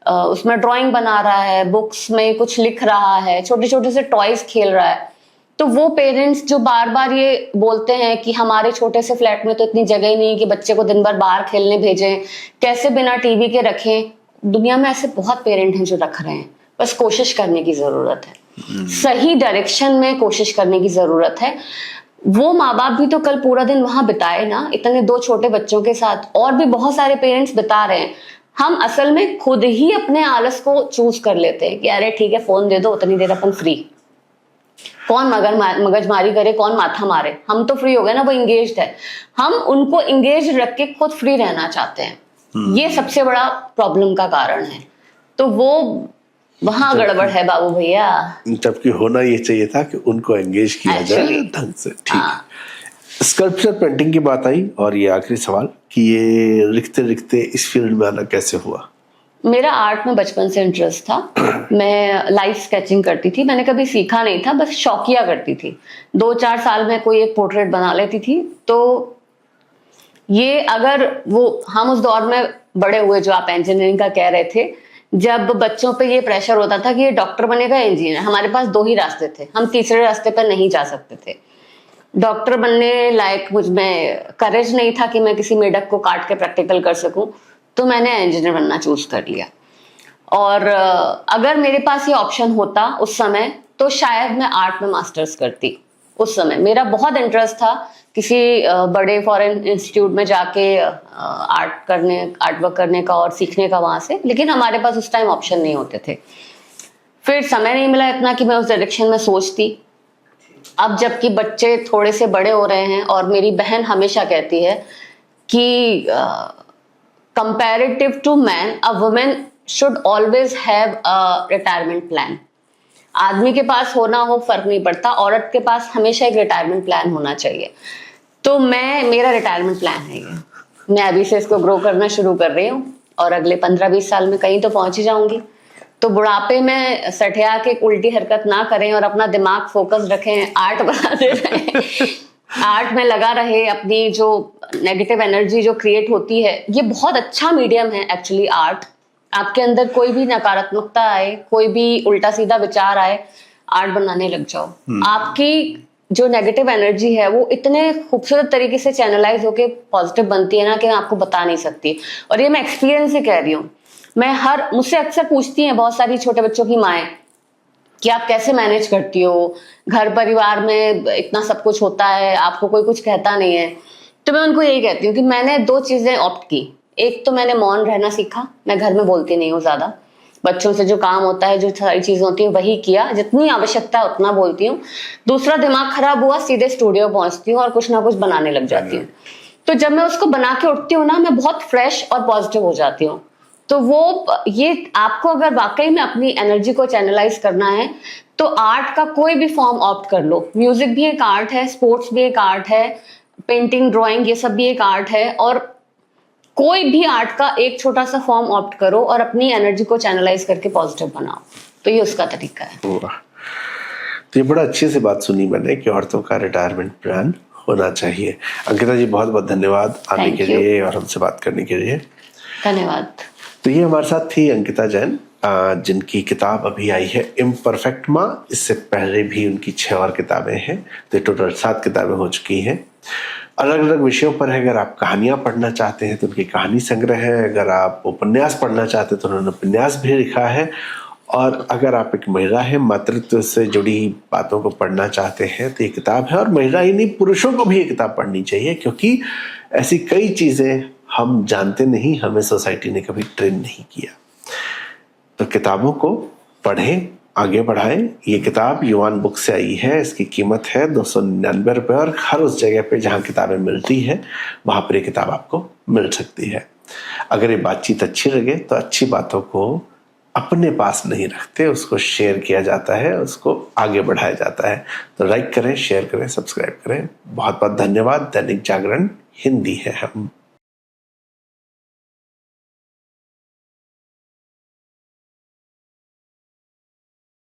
उसमें ड्राइंग बना रहा है, बुक्स में कुछ लिख रहा है, छोटे छोटे से टॉयज खेल रहा है। तो वो पेरेंट्स जो बार बार ये बोलते हैं कि हमारे छोटे से फ्लैट में तो इतनी जगह ही नहीं कि बच्चे को दिन भर बाहर खेलने भेजें, कैसे बिना टीवी के रखें। दुनिया में ऐसे बहुत पेरेंट हैं जो रख रहे हैं, बस कोशिश करने की जरूरत है, सही डायरेक्शन में कोशिश करने की जरूरत है। वो माँ बाप भी तो कल पूरा दिन वहां बिताए ना, इतने 2 छोटे बच्चों के साथ, और भी बहुत सारे पेरेंट्स बिता रहे हैं। हम असल में खुद ही अपने आलस को चूज कर लेते हैं कि अरे ठीक है फोन दे दो, उतनी देर अपन फ्री। कौन मगजमारी करे, कौन माथा मारे, हम तो फ्री हो गए ना, वो इंगेज्ड है। हम उनको इंगेज रख के खुद फ्री रहना चाहते हैं, ये सबसे बड़ा प्रॉब्लम का कारण है। तो वो वहां गड़बड़ है बाबू भैया, जबकि होना ये चाहिए था कि उनको एंगेज किया जाए ढंग से। ठीक। स्कल्पचर पेंटिंग की बात आई, और ये आखिरी सवाल कि ये लिखते लिखते इस फील्ड में आना कैसे हुआ? मेरा आर्ट में बचपन से इंटरेस्ट था। मैं लाइफ स्केचिंग करती थी, मैंने कभी सीखा नहीं था, बस शौकिया करती थी। 2-4 साल में कोई एक पोर्ट्रेट बना लेती थी। तो ये अगर वो हम उस दौर में बड़े हुए जो आप इंजीनियरिंग का कह रहे थे, जब बच्चों पे ये प्रेशर होता था कि ये डॉक्टर बनेगा इंजीनियर, हमारे पास 2 ही रास्ते थे, हम तीसरे रास्ते पर नहीं जा सकते थे। डॉक्टर बनने लायक मुझ में करेज नहीं था कि मैं किसी मेढक को काट के प्रैक्टिकल कर सकूं, तो मैंने इंजीनियर बनना चूज कर लिया। और अगर मेरे पास ये ऑप्शन होता उस समय तो शायद मैं आर्ट में मास्टर्स करती। उस समय मेरा बहुत इंटरेस्ट था किसी बड़े फॉरेन इंस्टीट्यूट में जाके आर्ट वर्क करने का और सीखने का वहां से, लेकिन हमारे पास उस टाइम ऑप्शन नहीं होते थे। फिर समय नहीं मिला इतना कि मैं उस डायरेक्शन में सोचती। अब जबकि बच्चे थोड़े से बड़े हो रहे हैं और मेरी बहन हमेशा कहती है कि comparative to man a woman should always have a retirement plan. आदमी के पास होना हो फर्क नहीं पड़ता, औरत के पास हमेशा एक रिटायरमेंट प्लान होना चाहिए। तो मेरा रिटायरमेंट प्लान है ये। मैं अभी से इसको ग्रो करना शुरू कर रही हूँ और अगले 15-20 साल में कहीं तो पहुंच ही जाऊंगी। तो बुढ़ापे में सठिया के उल्टी हरकत ना करें और अपना दिमाग फोकस रखें, आर्ट बनाते रहें, आर्ट में लगा रहे। अपनी जो नेगेटिव एनर्जी जो क्रिएट होती है, ये बहुत अच्छा मीडियम है एक्चुअली आर्ट। आपके अंदर कोई भी नकारात्मकता आए, कोई भी उल्टा सीधा विचार आए, आर्ट बनाने लग जाओ। आपकी जो नेगेटिव एनर्जी है वो इतने खूबसूरत तरीके से चैनलाइज होके पॉजिटिव बनती है ना कि मैं आपको बता नहीं सकती। और ये मैं एक्सपीरियंस से कह रही हूँ। मुझसे अक्सर पूछती हैं बहुत सारी छोटे बच्चों की माएँ कि आप कैसे मैनेज करती हो, घर परिवार में इतना सब कुछ होता है, आपको कोई कुछ कहता नहीं है। तो मैं उनको यही कहती हूँ कि मैंने 2 चीजें ऑप्ट की। एक तो मैंने मौन रहना सीखा, मैं घर में बोलती नहीं हूँ ज्यादा, बच्चों से जो काम होता है, जो सारी चीजें होती है वही किया, जितनी आवश्यकता है उतना बोलती हूँ। दूसरा, दिमाग खराब हुआ सीधे स्टूडियो पहुंचती हूँ और कुछ ना कुछ बनाने लग जाती हूँ। तो जब मैं उसको बना के उठती हूँ ना, मैं बहुत फ्रेश और पॉजिटिव हो जाती हूँ। तो ये आपको अगर वाकई में अपनी एनर्जी को चैनलाइज करना है तो आर्ट का कोई भी फॉर्म ऑप्ट कर लो। म्यूजिक भी एक आर्ट है, स्पोर्ट्स भी एक आर्ट है, पेंटिंग, ड्राइंग, ये सब भी एक आर्ट है। और कोई भी आर्ट का एक छोटा सा फॉर्म ऑप्ट करो और अपनी एनर्जी को चैनलाइज करके पॉजिटिव बनाओ, तो ये उसका तरीका है। वाह, तो ये बड़ा अच्छे से बात सुनी मैंने कि औरतों का रिटायरमेंट प्लान होना चाहिए। अंकिता जी बहुत बहुत धन्यवाद आने Thank के you. लिए और हमसे बात करने के लिए। धन्यवाद। तो ये हमारे साथ थी अंकिता जैन, जिनकी किताब अभी आई है इम्परफेक्ट माँ। इससे पहले भी उनकी 6 और किताबें हैं, तो टोटल 7 किताबें हो चुकी हैं। अलग अलग विषयों पर है। अगर आप कहानियां पढ़ना चाहते हैं तो उनकी कहानी संग्रह है, अगर आप उपन्यास पढ़ना चाहते हैं तो उन्होंने उपन्यास भी लिखा है, और अगर आप एक महिला है, मातृत्व से जुड़ी बातों को पढ़ना चाहते हैं तो ये किताब है। और महिला ही नहीं, पुरुषों को भी ये किताब पढ़नी चाहिए, क्योंकि ऐसी कई चीज़ें हम जानते नहीं, हमें सोसाइटी ने कभी ट्रेन नहीं किया। तो किताबों को पढ़ें, आगे बढ़ाएं। ये किताब युवान बुक से आई है। इसकी कीमत है 299 रुपये, और हर उस जगह पे जहाँ किताबें मिलती है वहाँ पर ये किताब आपको मिल सकती है। अगर ये बातचीत अच्छी लगे तो अच्छी बातों को अपने पास नहीं रखते, उसको शेयर किया जाता है, उसको आगे बढ़ाया जाता है। तो लाइक करें, शेयर करें, सब्सक्राइब करें। बहुत बहुत धन्यवाद। दैनिक जागरण हिंदी है हम।